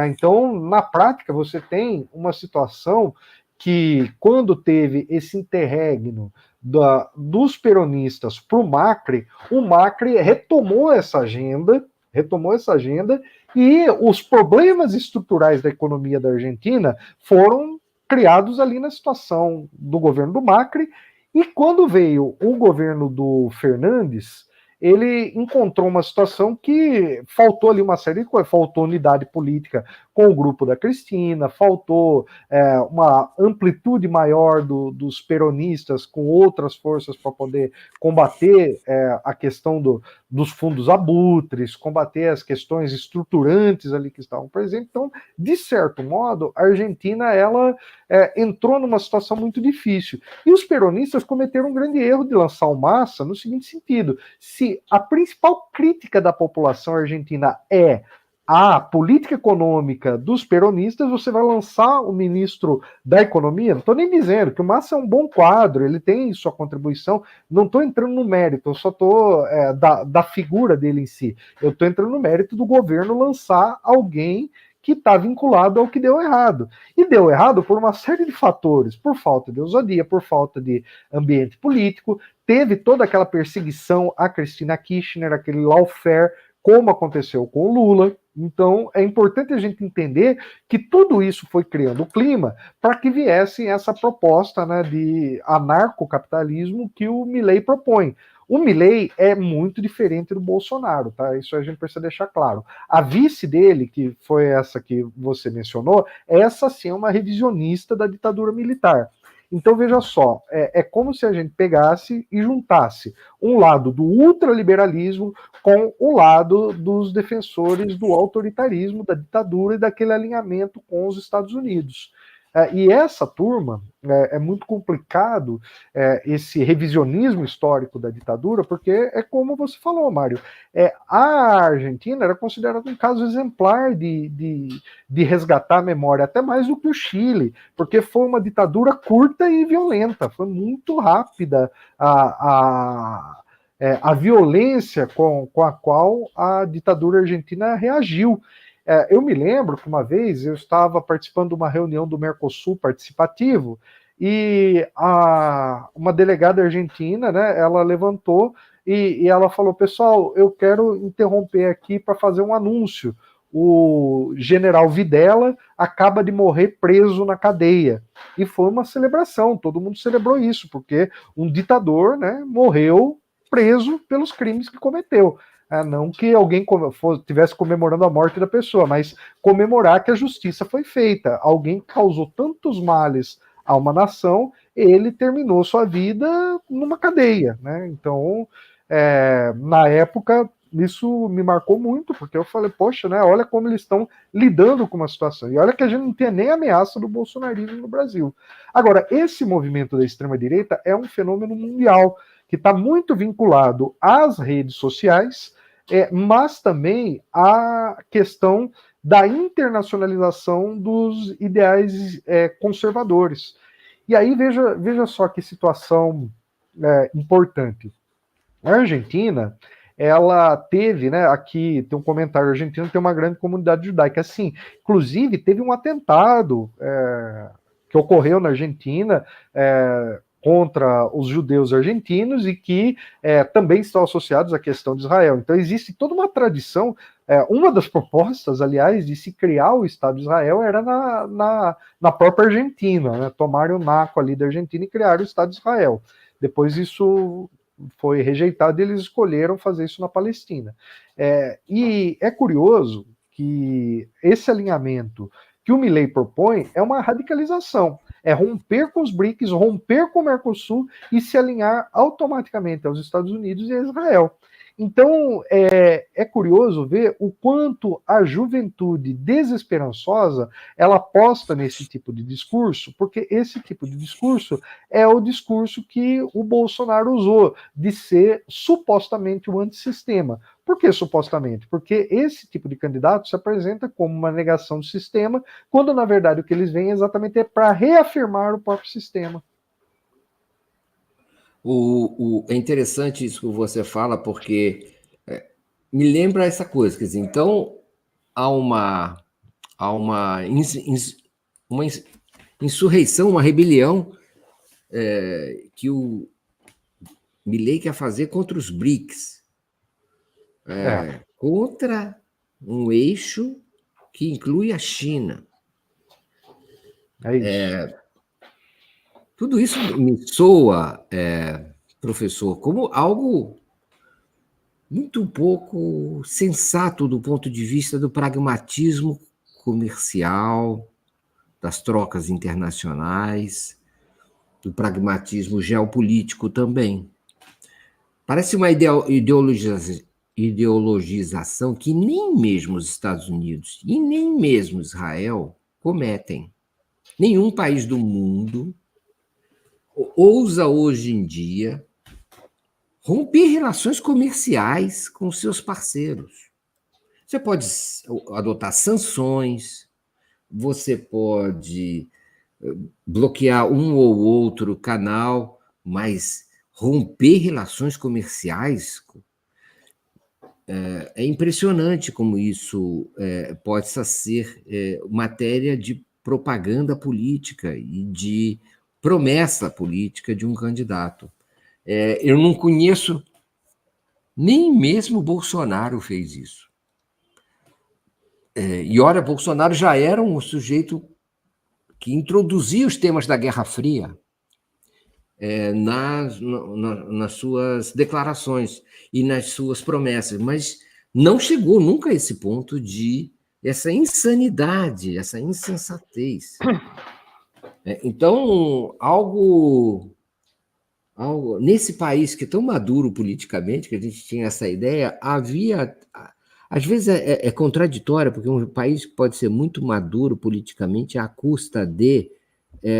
S2: Então, na prática, você tem uma situação que, quando teve esse interregno dos peronistas para o Macri retomou essa agenda, e os problemas estruturais da economia da Argentina foram criados ali na situação do governo do Macri, e quando veio o governo do Fernandes, ele encontrou uma situação que faltou ali uma série de coisas, faltou unidade política com o grupo da Cristina, faltou uma amplitude maior dos peronistas com outras forças para poder combater a questão dos fundos abutres, combater as questões estruturantes ali que estavam presentes. Então, de certo modo, a Argentina ela entrou numa situação muito difícil. E os peronistas cometeram um grande erro de lançar o Massa no seguinte sentido: se a principal crítica da população argentina é a política econômica dos peronistas, você vai lançar o ministro da Economia? Não estou nem dizendo que o Massa é um bom quadro, ele tem sua contribuição, não estou entrando no mérito, eu só estou da figura dele em si. Eu estou entrando no mérito do governo lançar alguém que está vinculado ao que deu errado. E deu errado por uma série de fatores, por falta de ousadia, por falta de ambiente político, teve toda aquela perseguição a Cristina Kirchner, aquele lawfare, como aconteceu com o Lula. Então, é importante a gente entender que tudo isso foi criando o clima para que viesse essa proposta, né, de anarcocapitalismo que o Milei propõe. O Milei é muito diferente do Bolsonaro, tá? Isso a gente precisa deixar claro. A vice dele, que foi essa que você mencionou, essa sim é uma revisionista da ditadura militar. Então, veja só, é como se a gente pegasse e juntasse um lado do ultraliberalismo com o lado dos defensores do autoritarismo, da ditadura e daquele alinhamento com os Estados Unidos. E essa turma é muito complicado esse revisionismo histórico da ditadura, porque é como você falou, Mário, a Argentina era considerada um caso exemplar de resgatar a memória, até mais do que o Chile, porque foi uma ditadura curta e violenta, foi muito rápida a violência com a qual a ditadura argentina reagiu. Eu me lembro que uma vez eu estava participando de uma reunião do Mercosul participativo e uma delegada argentina, né, ela levantou e ela falou: pessoal, eu quero interromper aqui para fazer um anúncio. O general Videla acaba de morrer preso na cadeia. E foi uma celebração, todo mundo celebrou isso, porque um ditador, né, morreu preso pelos crimes que cometeu. Não que alguém estivesse comemorando a morte da pessoa, mas comemorar que a justiça foi feita. Alguém causou tantos males a uma nação, ele terminou sua vida numa cadeia, né? Então, na época, isso me marcou muito, porque eu falei, poxa, né, olha como eles estão lidando com uma situação. E olha que a gente não tem nem ameaça do bolsonarismo no Brasil. Agora, esse movimento da extrema-direita é um fenômeno mundial, que está muito vinculado às redes sociais, mas também à questão da internacionalização dos ideais conservadores. E aí veja só que situação importante. A Argentina, ela teve, né, aqui tem um comentário, a Argentina tem uma grande comunidade judaica, assim, inclusive teve um atentado que ocorreu na Argentina contra os judeus argentinos e que também estão associados à questão de Israel. Então existe toda uma tradição, uma das propostas, aliás, de se criar o Estado de Israel era na própria Argentina, né? Tomarem o naco ali da Argentina e criar o Estado de Israel. Depois isso foi rejeitado e eles escolheram fazer isso na Palestina. E é curioso que esse alinhamento que o Milei propõe é uma radicalização. É romper com os BRICS, romper com o Mercosul e se alinhar automaticamente aos Estados Unidos e a Israel. Então, é curioso ver o quanto a juventude desesperançosa ela aposta nesse tipo de discurso, porque esse tipo de discurso é o discurso que o Bolsonaro usou, de ser supostamente o antissistema. Por que supostamente? Porque esse tipo de candidato se apresenta como uma negação do sistema, quando na verdade o que eles veem exatamente é para reafirmar o próprio sistema.
S1: É interessante isso que você fala, porque me lembra essa coisa, quer dizer, então há uma insurreição, uma rebelião que o Milei quer fazer contra os BRICS, contra um eixo que inclui a China.
S2: É isso.
S1: Tudo isso me soa, professor, como algo muito pouco sensato do ponto de vista do pragmatismo comercial, das trocas internacionais, do pragmatismo geopolítico também. Parece uma ideologização que nem mesmo os Estados Unidos e nem mesmo Israel cometem. Nenhum país do mundo ousa hoje em dia romper relações comerciais com seus parceiros. Você pode adotar sanções, você pode bloquear um ou outro canal, mas romper relações comerciais é impressionante como isso possa ser matéria de propaganda política e de promessa política de um candidato. Eu não conheço, nem mesmo Bolsonaro fez isso. E olha, Bolsonaro já era um sujeito que introduzia os temas da Guerra Fria nas suas declarações e nas suas promessas, mas não chegou nunca a esse ponto de essa insanidade, essa insensatez. Então, algo nesse país que é tão maduro politicamente, que a gente tinha essa ideia, havia... Às vezes é contraditório, porque um país que pode ser muito maduro politicamente à custa de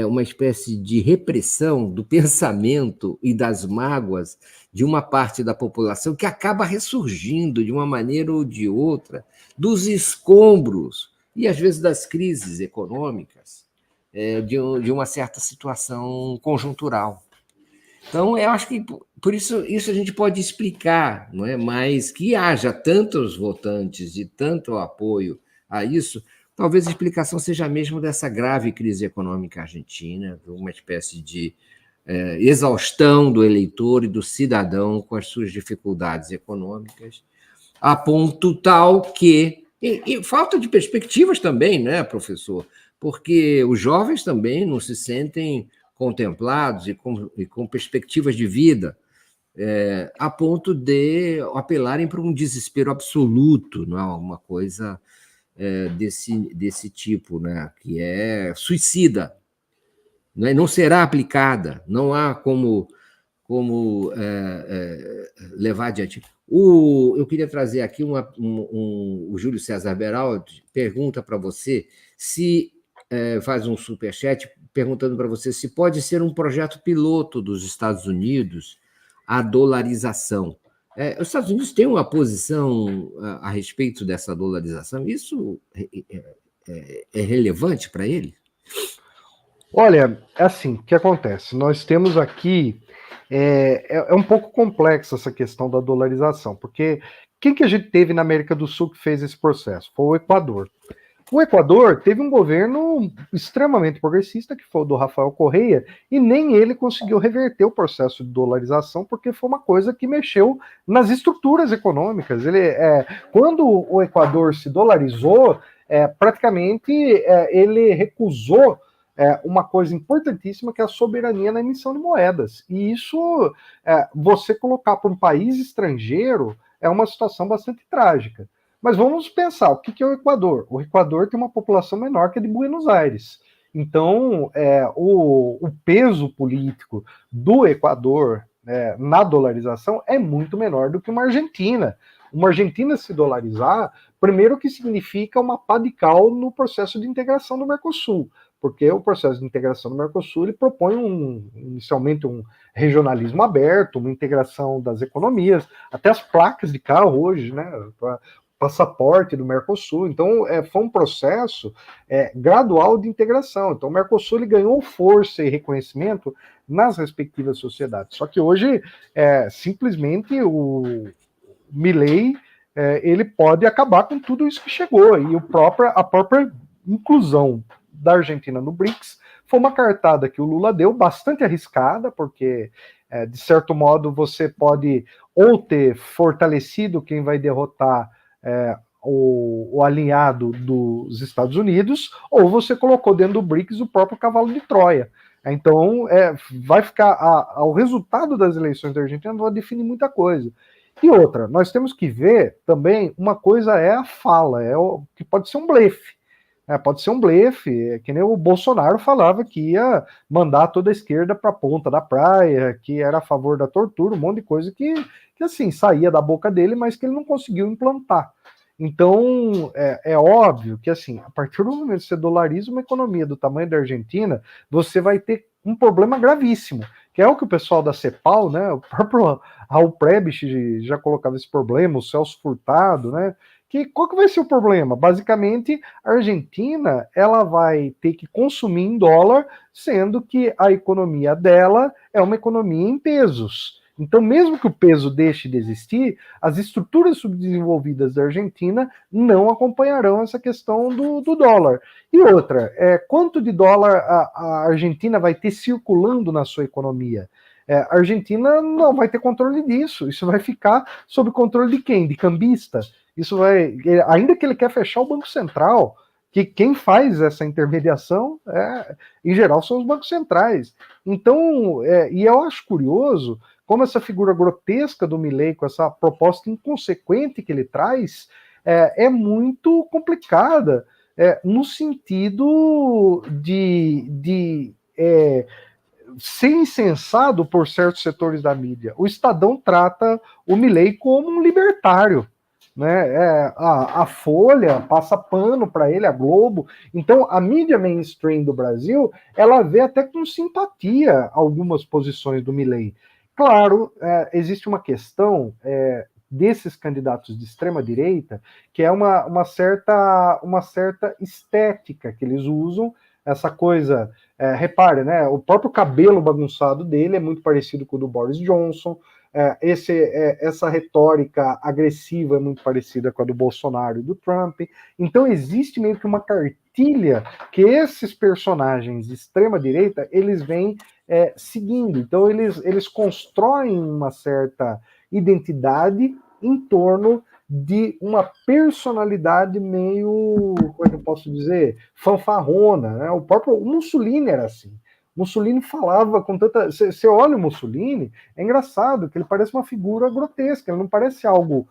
S1: uma espécie de repressão do pensamento e das mágoas de uma parte da população que acaba ressurgindo de uma maneira ou de outra dos escombros e, às vezes, das crises econômicas de uma certa situação conjuntural. Então, eu acho que por isso a gente pode explicar, não é? Mas que haja tantos votantes e tanto apoio a isso, talvez a explicação seja mesmo dessa grave crise econômica argentina, uma espécie de exaustão do eleitor e do cidadão com as suas dificuldades econômicas, a ponto tal que. E falta de perspectivas também, né, professor? Porque os jovens também não se sentem contemplados e com perspectivas de vida, a ponto de apelarem para um desespero absoluto, não é? Uma coisa desse tipo, né? Que é suicida, né? Não será aplicada, não há como levar adiante. Eu queria trazer aqui o Júlio César Beraldi pergunta para você se faz um superchat perguntando para você se pode ser um projeto piloto dos Estados Unidos a dolarização. Os Estados Unidos têm uma posição a respeito dessa dolarização. Isso é relevante para ele?
S2: Olha, assim, o que acontece? Nós temos aqui é um pouco complexa essa questão da dolarização, porque quem que a gente teve na América do Sul que fez esse processo? Foi o Equador. O Equador teve um governo extremamente progressista, que foi o do Rafael Correa, e nem ele conseguiu reverter o processo de dolarização, porque foi uma coisa que mexeu nas estruturas econômicas. Quando o Equador se dolarizou, praticamente ele recusou uma coisa importantíssima, que é a soberania na emissão de moedas. E isso, você colocar para um país estrangeiro, é uma situação bastante trágica. Mas vamos pensar, o que é o Equador? O Equador tem uma população menor que a de Buenos Aires. Então, o peso político do Equador na dolarização é muito menor do que uma Argentina. Uma Argentina se dolarizar, primeiro que significa uma pá de cal no processo de integração do Mercosul, porque o processo de integração do Mercosul ele propõe inicialmente um regionalismo aberto, uma integração das economias, até as placas de carro hoje, né, passaporte do Mercosul. Então, foi um processo gradual de integração. Então, o Mercosul ele ganhou força e reconhecimento nas respectivas sociedades. Só que hoje, simplesmente, o Milei ele pode acabar com tudo isso que chegou. E a própria inclusão da Argentina no BRICS foi uma cartada que o Lula deu, bastante arriscada, porque, de certo modo, você pode ou ter fortalecido quem vai derrotar o alinhado dos Estados Unidos, ou você colocou dentro do BRICS o próprio cavalo de Troia. Então, vai ficar o resultado das eleições da Argentina vai definir muita coisa. E outra, nós temos que ver também, uma coisa é a fala, que pode ser um blefe. Pode ser um blefe, que nem o Bolsonaro falava que ia mandar toda a esquerda para a ponta da praia, que era a favor da tortura, um monte de coisa que assim, saía da boca dele, mas que ele não conseguiu implantar. Então, é óbvio que, assim, a partir do momento que você dolariza uma economia do tamanho da Argentina, você vai ter um problema gravíssimo, que é o que o pessoal da CEPAL, né, o próprio Raul Prebisch já colocava esse problema, o Celso Furtado, né, qual que vai ser o problema? Basicamente, a Argentina ela vai ter que consumir em dólar, sendo que a economia dela é uma economia em pesos. Então, mesmo que o peso deixe de existir, as estruturas subdesenvolvidas da Argentina não acompanharão essa questão do dólar. E outra, quanto de dólar a Argentina vai ter circulando na sua economia? A Argentina não vai ter controle disso. Isso vai ficar sob controle de quem? De cambista. Isso vai, ainda que ele quer fechar o Banco Central, que quem faz essa intermediação, em geral, são os bancos centrais. Então, e eu acho curioso como essa figura grotesca do Milei, com essa proposta inconsequente que ele traz, é muito complicada, no sentido de ser insensado por certos setores da mídia. O Estadão trata o Milei como um libertário, né? A Folha passa pano para ele, a Globo. Então, a mídia mainstream do Brasil, ela vê até com simpatia algumas posições do Milei. Claro, existe uma questão desses candidatos de extrema direita, que é uma certa estética que eles usam, essa coisa, repare, né? O próprio cabelo bagunçado dele é muito parecido com o do Boris Johnson. Essa retórica agressiva é muito parecida com a do Bolsonaro e do Trump. Então existe meio que uma cartilha que esses personagens de extrema direita eles vêm seguindo. Então eles constroem uma certa identidade em torno de uma personalidade meio, como é que eu posso dizer, fanfarrona, né? O próprio Mussolini era assim. Mussolini falava com tanta... Você olha o Mussolini, é engraçado que ele parece uma figura grotesca, ele não parece algo...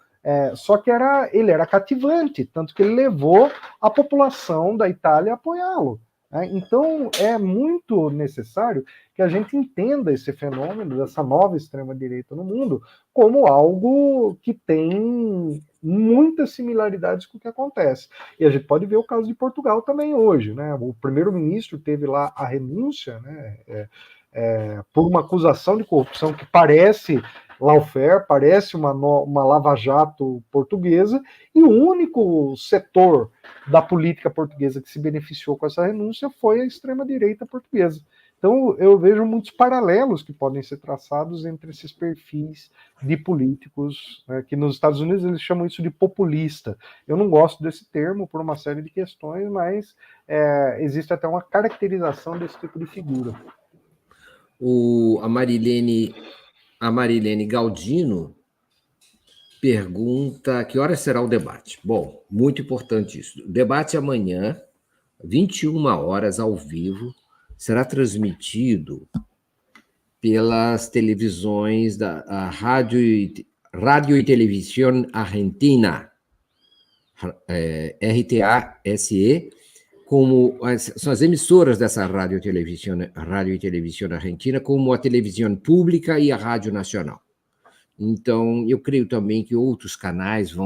S2: só que ele era cativante, tanto que ele levou a população da Itália a apoiá-lo. Né? Então, é muito necessário que a gente entenda esse fenômeno dessa nova extrema-direita no mundo como algo que tem muitas similaridades com o que acontece. E a gente pode ver o caso de Portugal também hoje. Né? O primeiro-ministro teve lá a renúncia, né? Por uma acusação de corrupção que parece lawfare, parece uma lava-jato portuguesa, e o único setor da política portuguesa que se beneficiou com essa renúncia foi a extrema-direita portuguesa. Então, eu vejo muitos paralelos que podem ser traçados entre esses perfis de políticos, né, que nos Estados Unidos eles chamam isso de populista. Eu não gosto desse termo por uma série de questões, mas existe até uma caracterização desse tipo de figura.
S1: A Marilene Galdino pergunta que horas será o debate. Bom, muito importante isso. O debate amanhã, 21 horas, ao vivo, será transmitido pelas televisões da Rádio e Televisión Argentina, RTASE, são as emissoras dessa Rádio e Televisión Argentina, como a televisão pública e a Rádio Nacional. Então, eu creio também que outros canais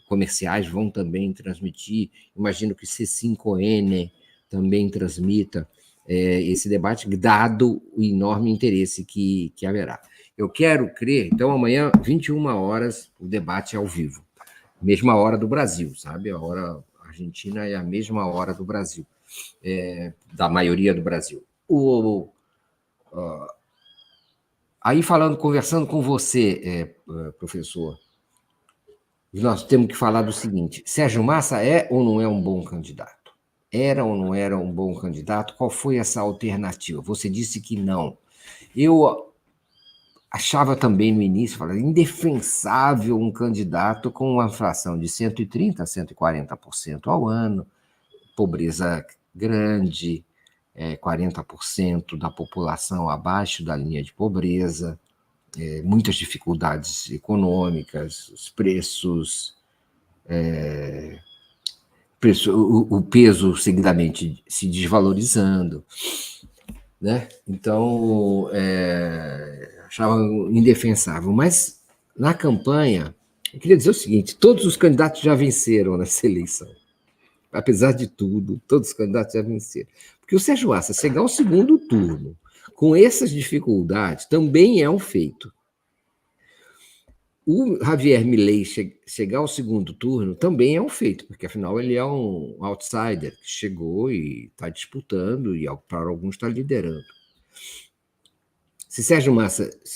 S1: comerciais vão também transmitir. Imagino que C5N também transmita esse debate, dado o enorme interesse que haverá. Eu quero crer, então, amanhã, 21 horas, o debate é ao vivo. Mesma hora do Brasil, sabe? A hora argentina é a mesma hora do Brasil, da maioria do Brasil. Aí, conversando com você, professor, nós temos que falar do seguinte: Sérgio Massa é ou não é um bom candidato? Era ou não era um bom candidato? Qual foi essa alternativa? Você disse que não. Eu achava também no início, indefensável um candidato com uma inflação de 130% a 140% ao ano, pobreza grande, 40% da população abaixo da linha de pobreza, muitas dificuldades econômicas, os preços, o peso seguidamente se desvalorizando, né? Então, achava indefensável. Mas, na campanha, eu queria dizer o seguinte: todos os candidatos já venceram nessa eleição. Apesar de tudo, todos os candidatos já venceram. Porque o Sérgio Massa chegar ao segundo turno com essas dificuldades também é um feito. O Javier Milei chegar ao segundo turno também é um feito, porque afinal ele é um outsider que chegou e está disputando e para alguns está liderando. Se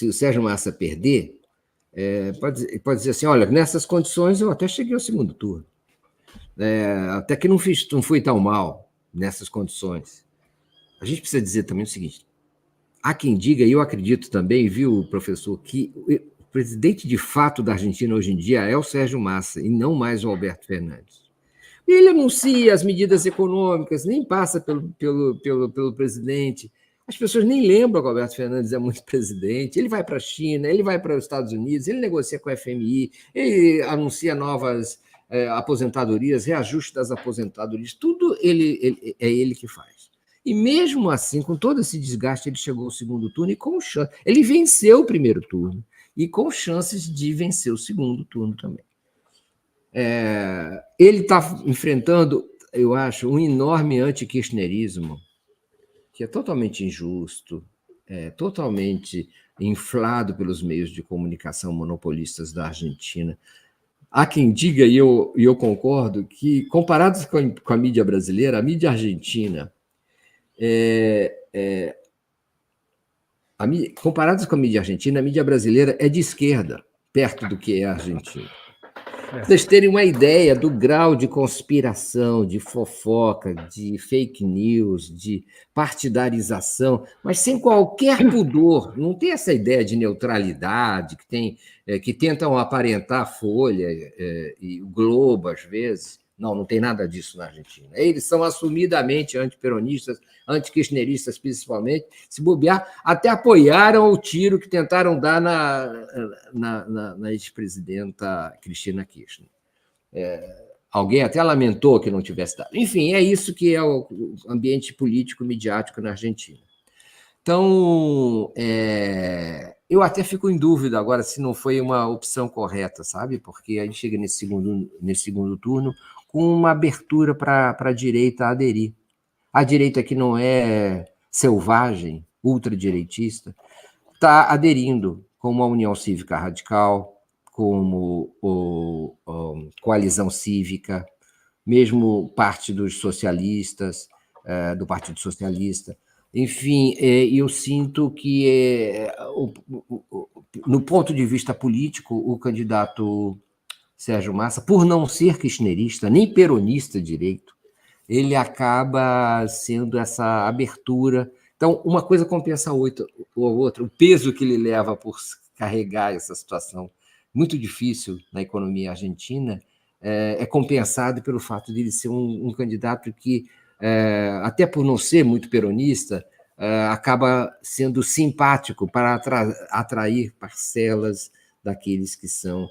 S1: o Sérgio Massa perder, pode dizer assim: olha, nessas condições eu até cheguei ao segundo turno. Até que não foi tão mal nessas condições. A gente precisa dizer também o seguinte: há quem diga, e eu acredito também, viu, professor, que o presidente de fato da Argentina hoje em dia é o Sérgio Massa e não mais o Alberto Fernandes. Ele anuncia as medidas econômicas, nem passa pelo presidente. As pessoas nem lembram que o Alberto Fernandes é muito presidente. Ele vai para a China, ele vai para os Estados Unidos, ele negocia com a FMI, ele anuncia novas aposentadorias, reajuste das aposentadorias, tudo é ele que faz. E mesmo assim, com todo esse desgaste, ele chegou ao segundo turno e com chance. Ele venceu o primeiro turno e com chances de vencer o segundo turno também. Ele está enfrentando, eu acho, um enorme anti-kirchnerismo, que é totalmente injusto, totalmente inflado pelos meios de comunicação monopolistas da Argentina. Há quem diga, e eu concordo, que comparados com a mídia brasileira, a mídia argentina, comparados com a mídia argentina, a mídia brasileira é de esquerda, perto do que é a Argentina. Para vocês terem uma ideia do grau de conspiração, de fofoca, de fake news, de partidarização, mas sem qualquer pudor. Não tem essa ideia de neutralidade que tentam aparentar a Folha e o Globo, às vezes. Não tem nada disso na Argentina. Eles são assumidamente antiperonistas, antikirchneristas principalmente. Se bobear, até apoiaram o tiro que tentaram dar na ex-presidenta Cristina Kirchner. Alguém até lamentou que não tivesse dado. Enfim, é isso que é o ambiente político midiático na Argentina. Então, eu até fico em dúvida agora se não foi uma opção correta, sabe? Porque a gente chega nesse segundo turno com uma abertura para a direita aderir. A direita, que não é selvagem, ultradireitista, está aderindo, como a União Cívica Radical, como a Coalizão Cívica, mesmo parte dos socialistas, do Partido Socialista. Enfim, eu sinto que, no ponto de vista político, o candidato Sérgio Massa, por não ser kirchnerista, nem peronista direito, ele acaba sendo essa abertura. Então, uma coisa compensa a outra. O peso que ele leva por carregar essa situação muito difícil na economia argentina é compensado pelo fato de ele ser um candidato que, até por não ser muito peronista, acaba sendo simpático para atrair parcelas daqueles que são,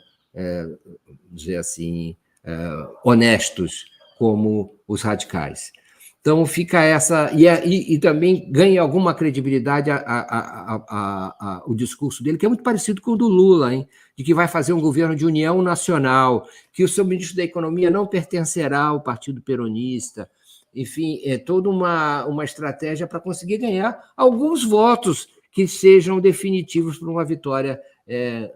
S1: dizer assim, honestos, como os radicais. Então, fica essa... E também ganha alguma credibilidade o discurso dele, que é muito parecido com o do Lula, hein? De que vai fazer um governo de união nacional, que o seu ministro da Economia não pertencerá ao Partido Peronista. Enfim, é toda uma estratégia para conseguir ganhar alguns votos que sejam definitivos para uma vitória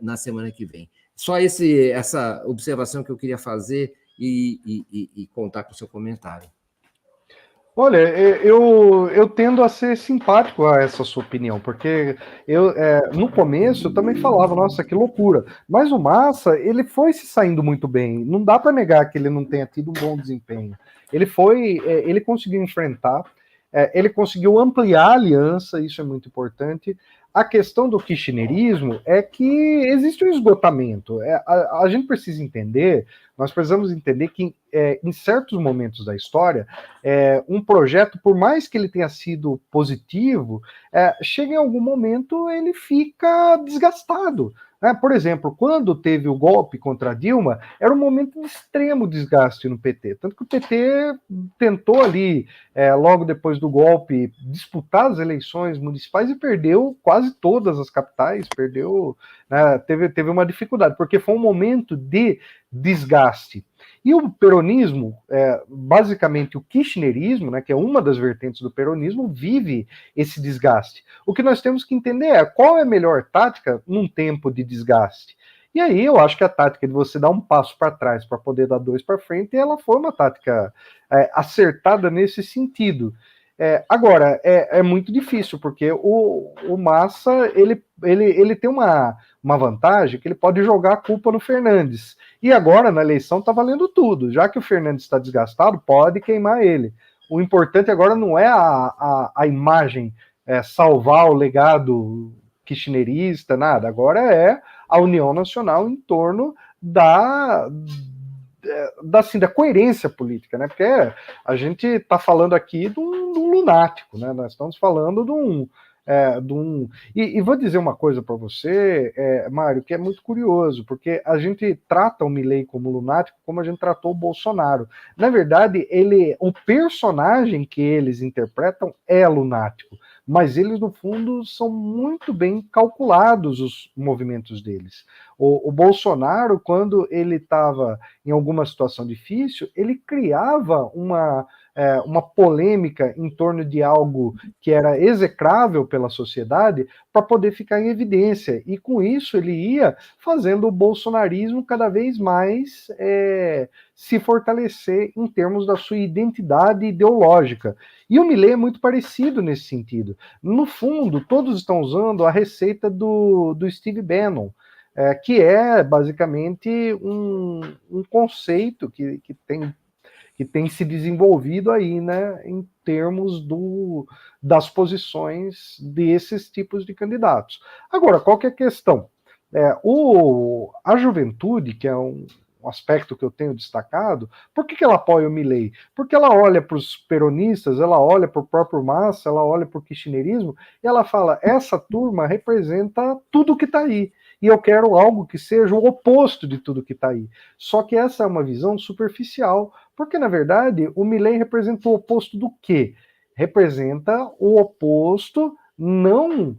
S1: na semana que vem. Só essa observação que eu queria fazer e contar com o seu comentário.
S2: Olha, eu tendo a ser simpático a essa sua opinião, porque no começo eu também falava, nossa, que loucura. Mas o Massa, ele foi se saindo muito bem. Não dá para negar que ele não tenha tido um bom desempenho. Ele conseguiu enfrentar, ele conseguiu ampliar a aliança, isso é muito importante. A questão do kirchnerismo é que existe um esgotamento. A gente precisa entender, nós precisamos entender que em certos momentos da história, um projeto, por mais que ele tenha sido positivo, chega em algum momento, ele fica desgastado. Por exemplo, quando teve o golpe contra a Dilma, era um momento de extremo desgaste no PT. Tanto que o PT tentou ali, logo depois do golpe, disputar as eleições municipais e perdeu quase todas as capitais, teve uma dificuldade, porque foi um momento de desgaste. E o peronismo, basicamente o kirchnerismo, que é uma das vertentes do peronismo, vive esse desgaste. O que nós temos que entender é qual é a melhor tática num tempo de desgaste. E aí eu acho que a tática de você dar um passo para trás para poder dar dois para frente, ela foi uma tática acertada nesse sentido. Agora, é muito difícil, porque o Massa, ele tem uma vantagem que ele pode jogar a culpa no Fernandes. E agora, na eleição, está valendo tudo. Já que o Fernandes está desgastado, pode queimar ele. O importante agora não é a imagem, salvar o legado kirchnerista, nada. Agora é a união nacional em torno da coerência política, né? Porque a gente está falando aqui de um lunático, né? Nós estamos falando de um... E vou dizer uma coisa para você, Mário, que é muito curioso, porque a gente trata o Milei como lunático como a gente tratou o Bolsonaro. Na verdade, o personagem que eles interpretam é lunático, mas eles, no fundo, são muito bem calculados os movimentos deles. O Bolsonaro, quando ele estava em alguma situação difícil, ele criava uma polêmica em torno de algo que era execrável pela sociedade para poder ficar em evidência. E com isso ele ia fazendo o bolsonarismo cada vez mais se fortalecer em termos da sua identidade ideológica. E o Milei é muito parecido nesse sentido. No fundo, todos estão usando a receita do Steve Bannon, que é basicamente um conceito que tem se desenvolvido aí, né, em termos das posições desses tipos de candidatos. Agora, qual que é a questão? A juventude, que é um aspecto que eu tenho destacado, por que ela apoia o Milei? Porque ela olha para os peronistas, ela olha para o próprio Massa, ela olha para o kirchnerismo, e ela fala, essa turma representa tudo que está aí, e eu quero algo que seja o oposto de tudo que está aí. Só que essa é uma visão superficial, porque, na verdade, o Milei representa o oposto do quê? Representa o oposto não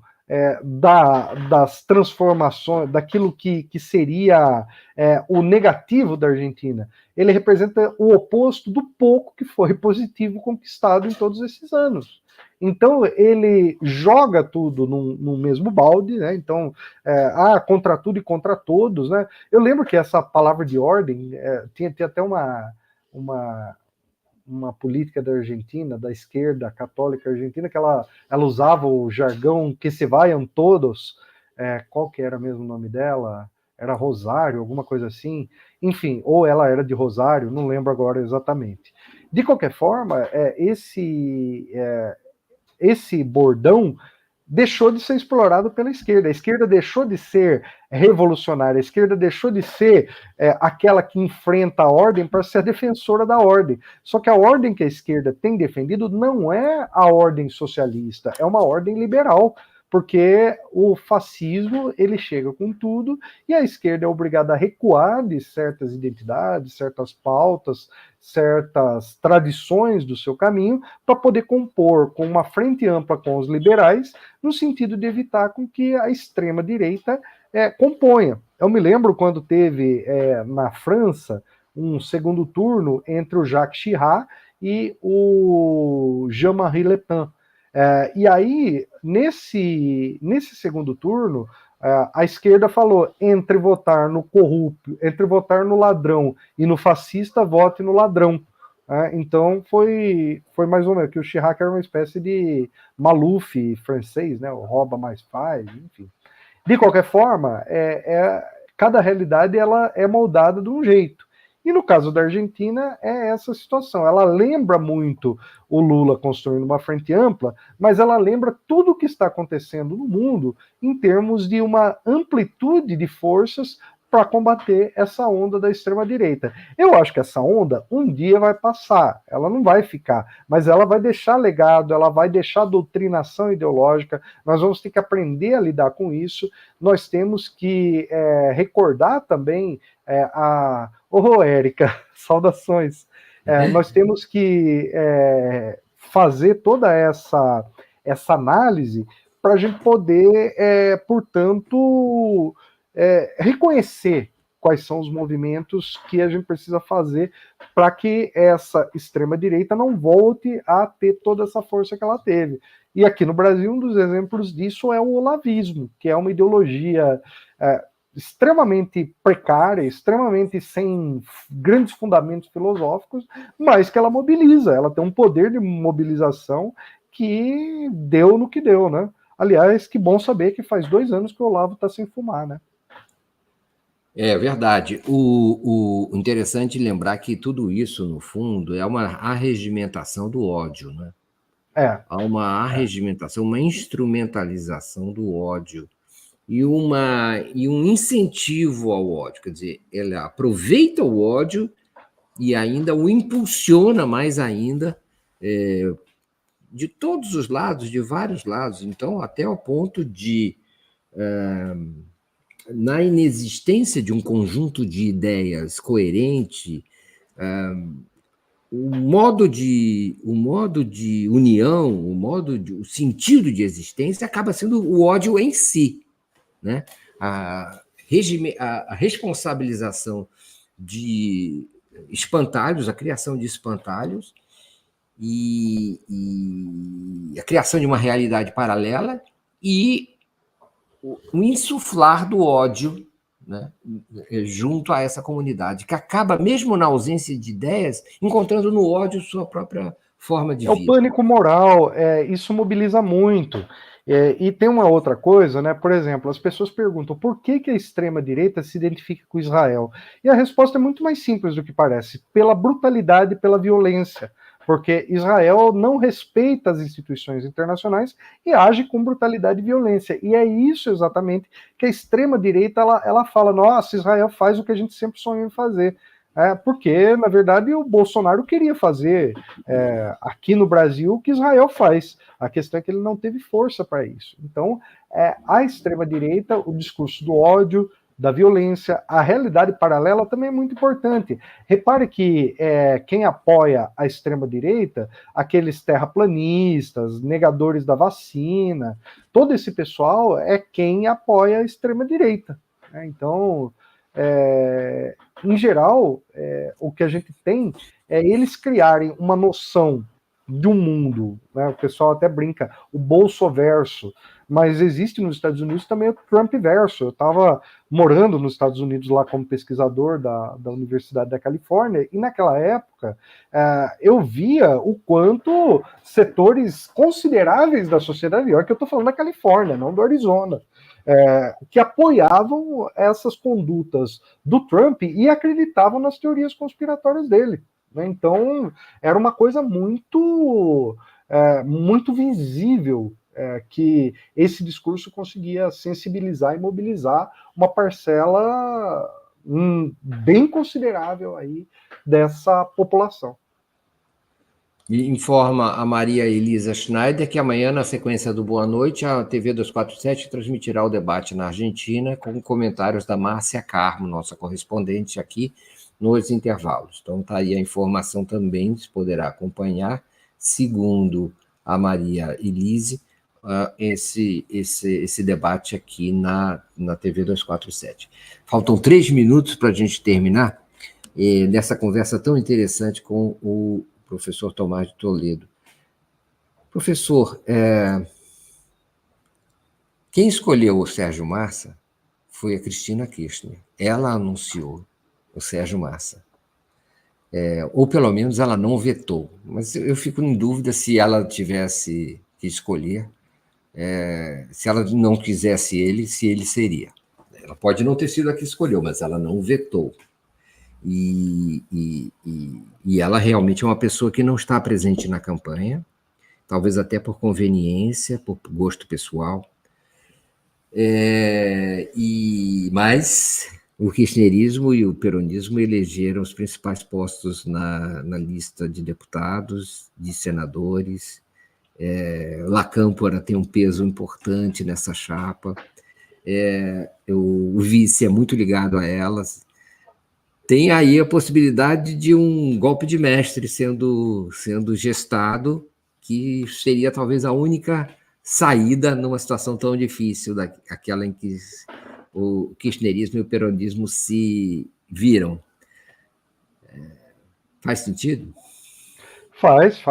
S2: das transformações, daquilo que seria o negativo da Argentina. Ele representa o oposto do pouco que foi positivo conquistado em todos esses anos. Então, ele joga tudo no mesmo balde, né? Então, contra tudo e contra todos, né? Eu lembro que essa palavra de ordem tinha até uma política da Argentina, da esquerda católica argentina, que ela usava o jargão que se vaiam todos, qual que era mesmo o nome dela? Era Rosário, alguma coisa assim. Enfim, ou ela era de Rosário, não lembro agora exatamente. De qualquer forma, esse bordão deixou de ser explorado pela esquerda. A esquerda deixou de ser revolucionária, a esquerda deixou de ser aquela que enfrenta a ordem para ser a defensora da ordem. Só que a ordem que a esquerda tem defendido não é a ordem socialista, é uma ordem liberal, porque o fascismo ele chega com tudo e a esquerda é obrigada a recuar de certas identidades, certas pautas, certas tradições do seu caminho para poder compor com uma frente ampla com os liberais, no sentido de evitar com que a extrema-direita componha. Eu me lembro quando teve na França um segundo turno entre o Jacques Chirac e o Jean-Marie Le Pen. E aí, nesse segundo turno, a esquerda falou, entre votar no corrupto, entre votar no ladrão e no fascista, vote no ladrão. Então foi mais ou menos, que o Chirac era uma espécie de Maluf francês, né? O rouba mais faz, enfim. De qualquer forma, cada realidade ela é moldada de um jeito. E no caso da Argentina, é essa situação. Ela lembra muito o Lula construindo uma frente ampla, mas ela lembra tudo o que está acontecendo no mundo em termos de uma amplitude de forças para combater essa onda da extrema-direita. Eu acho que essa onda um dia vai passar, ela não vai ficar, mas ela vai deixar legado, ela vai deixar doutrinação ideológica, nós vamos ter que aprender a lidar com isso, nós temos que recordar também Érica, saudações. Nós temos que fazer toda essa análise para a gente poder, portanto, reconhecer quais são os movimentos que a gente precisa fazer para que essa extrema-direita não volte a ter toda essa força que ela teve. E aqui no Brasil, um dos exemplos disso é o olavismo, que é uma ideologia extremamente precária, extremamente sem grandes fundamentos filosóficos, mas que ela mobiliza, ela tem um poder de mobilização que deu no que deu, né? Aliás, que bom saber que faz 2 anos que o Olavo está sem fumar, né?
S1: É verdade. O interessante é lembrar que tudo isso, no fundo, é uma arregimentação do ódio, né? Há uma arregimentação, uma instrumentalização do ódio e um incentivo ao ódio. Quer dizer, ele aproveita o ódio e ainda o impulsiona mais ainda, de todos os lados, de vários lados. Então, até ao ponto de, na inexistência de um conjunto de ideias coerente, o modo de união, o sentido de existência acaba sendo o ódio em si, né? A responsabilização de espantalhos, a criação de espantalhos e a criação de uma realidade paralela e o insuflar do ódio, né, junto a essa comunidade, que acaba, mesmo na ausência de ideias, encontrando no ódio sua própria forma de vida.
S2: É o pânico moral, isso mobiliza muito. E tem uma outra coisa, né? Por exemplo, as pessoas perguntam por que a extrema-direita se identifica com Israel? E a resposta é muito mais simples do que parece: pela brutalidade e pela violência. Porque Israel não respeita as instituições internacionais e age com brutalidade e violência. E é isso exatamente que a extrema-direita ela fala: nossa, Israel faz o que a gente sempre sonhou em fazer. Porque, na verdade, o Bolsonaro queria fazer aqui no Brasil o que Israel faz. A questão é que ele não teve força para isso. Então, a extrema-direita, o discurso do ódio, da violência, a realidade paralela também é muito importante. Repare que quem apoia a extrema-direita, aqueles terraplanistas, negadores da vacina, todo esse pessoal é quem apoia a extrema-direita. Então, em geral, o que a gente tem é eles criarem uma noção de um mundo, né? O pessoal até brinca, o bolsoverso, mas existe nos Estados Unidos também o Trumpverso. Eu estava morando nos Estados Unidos lá como pesquisador da Universidade da Califórnia, e naquela época eu via o quanto setores consideráveis da sociedade, olha que eu estou falando da Califórnia, não do Arizona, que apoiavam essas condutas do Trump e acreditavam nas teorias conspiratórias dele. Né? Então, era uma coisa muito, muito visível que esse discurso conseguia sensibilizar e mobilizar uma parcela bem considerável aí dessa população.
S1: E informa a Maria Elisa Schneider que amanhã, na sequência do Boa Noite, a TV 247 transmitirá o debate na Argentina com comentários da Márcia Carmo, nossa correspondente aqui, nos intervalos. Então, está aí a informação também, se poderá acompanhar, segundo a Maria Elise, esse debate aqui na TV 247. Faltam 3 minutos para a gente terminar nessa conversa tão interessante com o professor Tomás de Toledo. Professor, quem escolheu o Sérgio Massa foi a Cristina Kirchner. Ela anunciou o Sérgio Massa. Ou pelo menos ela não vetou. Mas eu fico em dúvida se ela tivesse que escolher, se ela não quisesse ele, se ele seria. Ela pode não ter sido a que escolheu, mas ela não vetou. E ela realmente é uma pessoa que não está presente na campanha, talvez até por conveniência, por gosto pessoal. Mas o kirchnerismo e o peronismo elegeram os principais postos na lista de deputados, de senadores. La Câmpora tem um peso importante nessa chapa. O vice é muito ligado a elas. Tem aí a possibilidade de um golpe de mestre sendo gestado, que seria talvez a única saída numa situação tão difícil, aquela em que o kirchnerismo e o peronismo se viram. Faz sentido?
S2: Faz.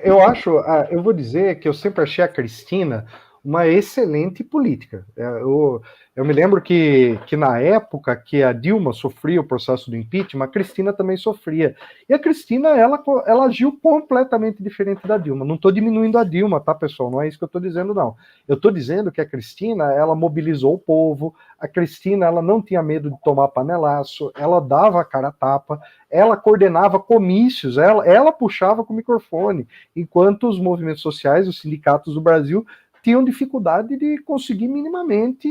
S2: Eu acho, eu vou dizer que eu sempre achei a Cristina uma excelente política. Eu me lembro que na época que a Dilma sofria o processo do impeachment, a Cristina também sofria. E a Cristina, ela agiu completamente diferente da Dilma. Não estou diminuindo a Dilma, tá, pessoal? Não é isso que eu estou dizendo, não. Eu estou dizendo que a Cristina, ela mobilizou o povo, a Cristina, ela não tinha medo de tomar panelaço, ela dava a cara a tapa, ela coordenava comícios, ela puxava com o microfone, enquanto os movimentos sociais, os sindicatos do Brasil, tinham dificuldade de conseguir minimamente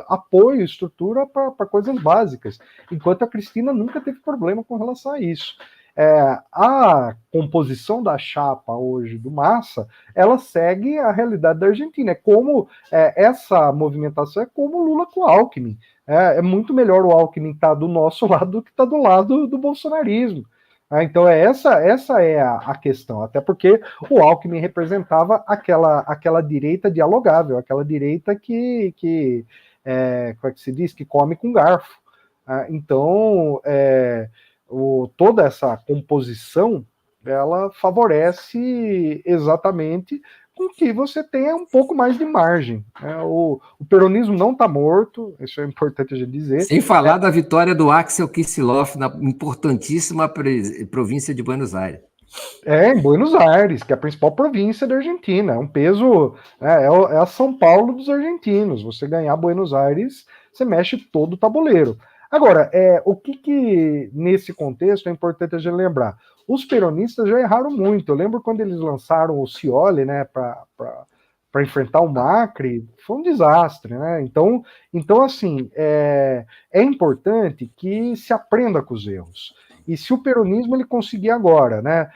S2: apoio, estrutura para coisas básicas, enquanto a Cristina nunca teve problema com relação a isso. A composição da chapa hoje do Massa, ela segue a realidade da Argentina. Essa movimentação é como Lula com o Alckmin. É muito melhor o Alckmin estar do nosso lado do que estar do lado do bolsonarismo. Então, essa é a questão, até porque o Alckmin representava aquela direita dialogável, aquela direita que como é que se diz? Que come com garfo. Então, toda essa composição, ela favorece exatamente com que você tenha um pouco mais de margem. O peronismo não está morto, isso é importante a gente dizer.
S1: Sem falar da vitória do Axel Kicillof na importantíssima província de Buenos Aires.
S2: Em Buenos Aires, que é a principal província da Argentina. É um peso. É a São Paulo dos argentinos. Você ganhar Buenos Aires, você mexe todo o tabuleiro. Agora, o que nesse contexto é importante a gente lembrar? Os peronistas já erraram muito. Eu lembro quando eles lançaram o Scioli, né, para enfrentar o Macri, foi um desastre, né? Então assim, é importante que se aprenda com os erros. E se o peronismo ele conseguir agora, né,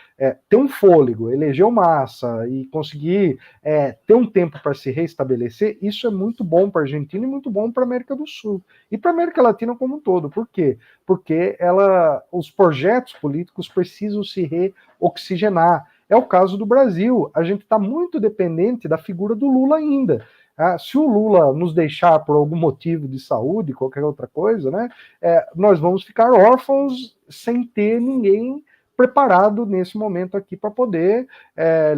S2: ter um fôlego, eleger massa e conseguir ter um tempo para se reestabelecer, isso é muito bom para a Argentina e muito bom para a América do Sul e para a América Latina como um todo. Por quê? Porque os projetos políticos precisam se reoxigenar. É o caso do Brasil. A gente está muito dependente da figura do Lula ainda. Se o Lula nos deixar por algum motivo de saúde, qualquer outra coisa, né, nós vamos ficar órfãos sem ter ninguém preparado nesse momento aqui para poder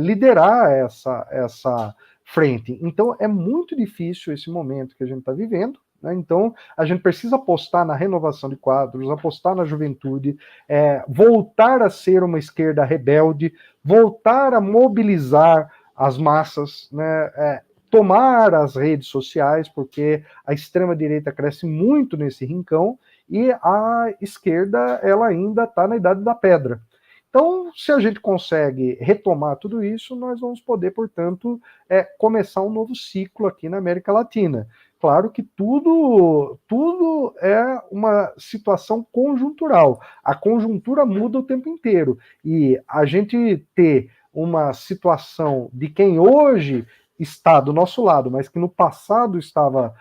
S2: liderar essa frente. Então, é muito difícil esse momento que a gente está vivendo. Né? Então, a gente precisa apostar na renovação de quadros, apostar na juventude, voltar a ser uma esquerda rebelde, voltar a mobilizar as massas, né? Tomar as redes sociais, porque a extrema-direita cresce muito nesse rincão e a esquerda ela ainda está na idade da pedra. Então, se a gente consegue retomar tudo isso, nós vamos poder, portanto, começar um novo ciclo aqui na América Latina. Claro que tudo é uma situação conjuntural. A conjuntura muda o tempo inteiro. E a gente ter uma situação de quem hoje está do nosso lado, mas que no passado estava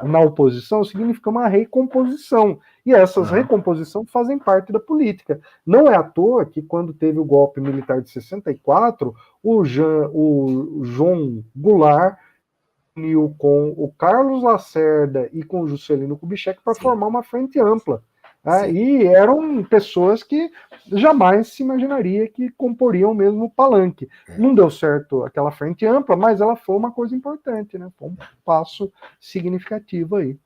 S2: na oposição, significa uma recomposição. E essas recomposições fazem parte da política. Não é à toa que, quando teve o golpe militar de 64, o João Goulart uniu com o Carlos Lacerda e com o Juscelino Kubitschek para formar uma frente ampla. E eram pessoas que jamais se imaginaria que comporiam o mesmo palanque. Não deu certo aquela frente ampla, mas ela foi uma coisa importante, né? Foi um passo significativo aí.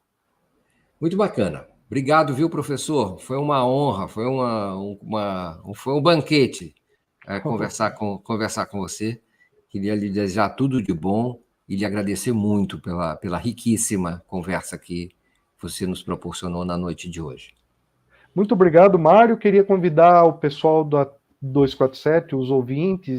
S1: Muito bacana. Obrigado, viu, professor? Foi uma honra, foi um banquete conversar com você. Queria lhe desejar tudo de bom e lhe agradecer muito pela riquíssima conversa que você nos proporcionou na noite de hoje.
S2: Muito obrigado, Mário. Queria convidar o pessoal da 247, os ouvintes,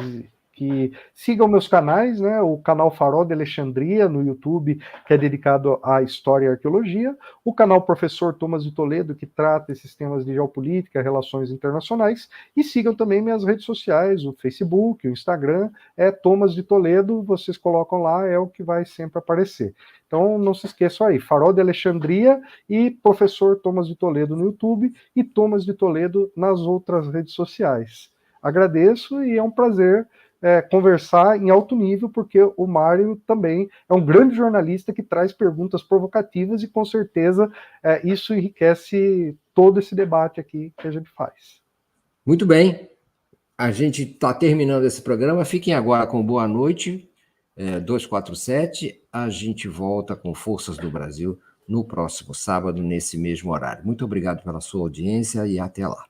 S2: que sigam meus canais, né? O canal Farol de Alexandria no YouTube, que é dedicado à história e arqueologia, o canal Professor Thomas de Toledo, que trata esses temas de geopolítica, relações internacionais, e sigam também minhas redes sociais, o Facebook, o Instagram, Thomas de Toledo, vocês colocam lá, é o que vai sempre aparecer. Então, não se esqueçam aí, Farol de Alexandria e Professor Thomas de Toledo no YouTube e Thomas de Toledo nas outras redes sociais. Agradeço e é um prazer conversar em alto nível, porque o Mário também é um grande jornalista que traz perguntas provocativas e, com certeza, isso enriquece todo esse debate aqui que a gente faz.
S1: Muito bem. A gente está terminando esse programa. Fiquem agora com boa noite. 247, a gente volta com Forças do Brasil no próximo sábado, nesse mesmo horário. Muito obrigado pela sua audiência e até lá.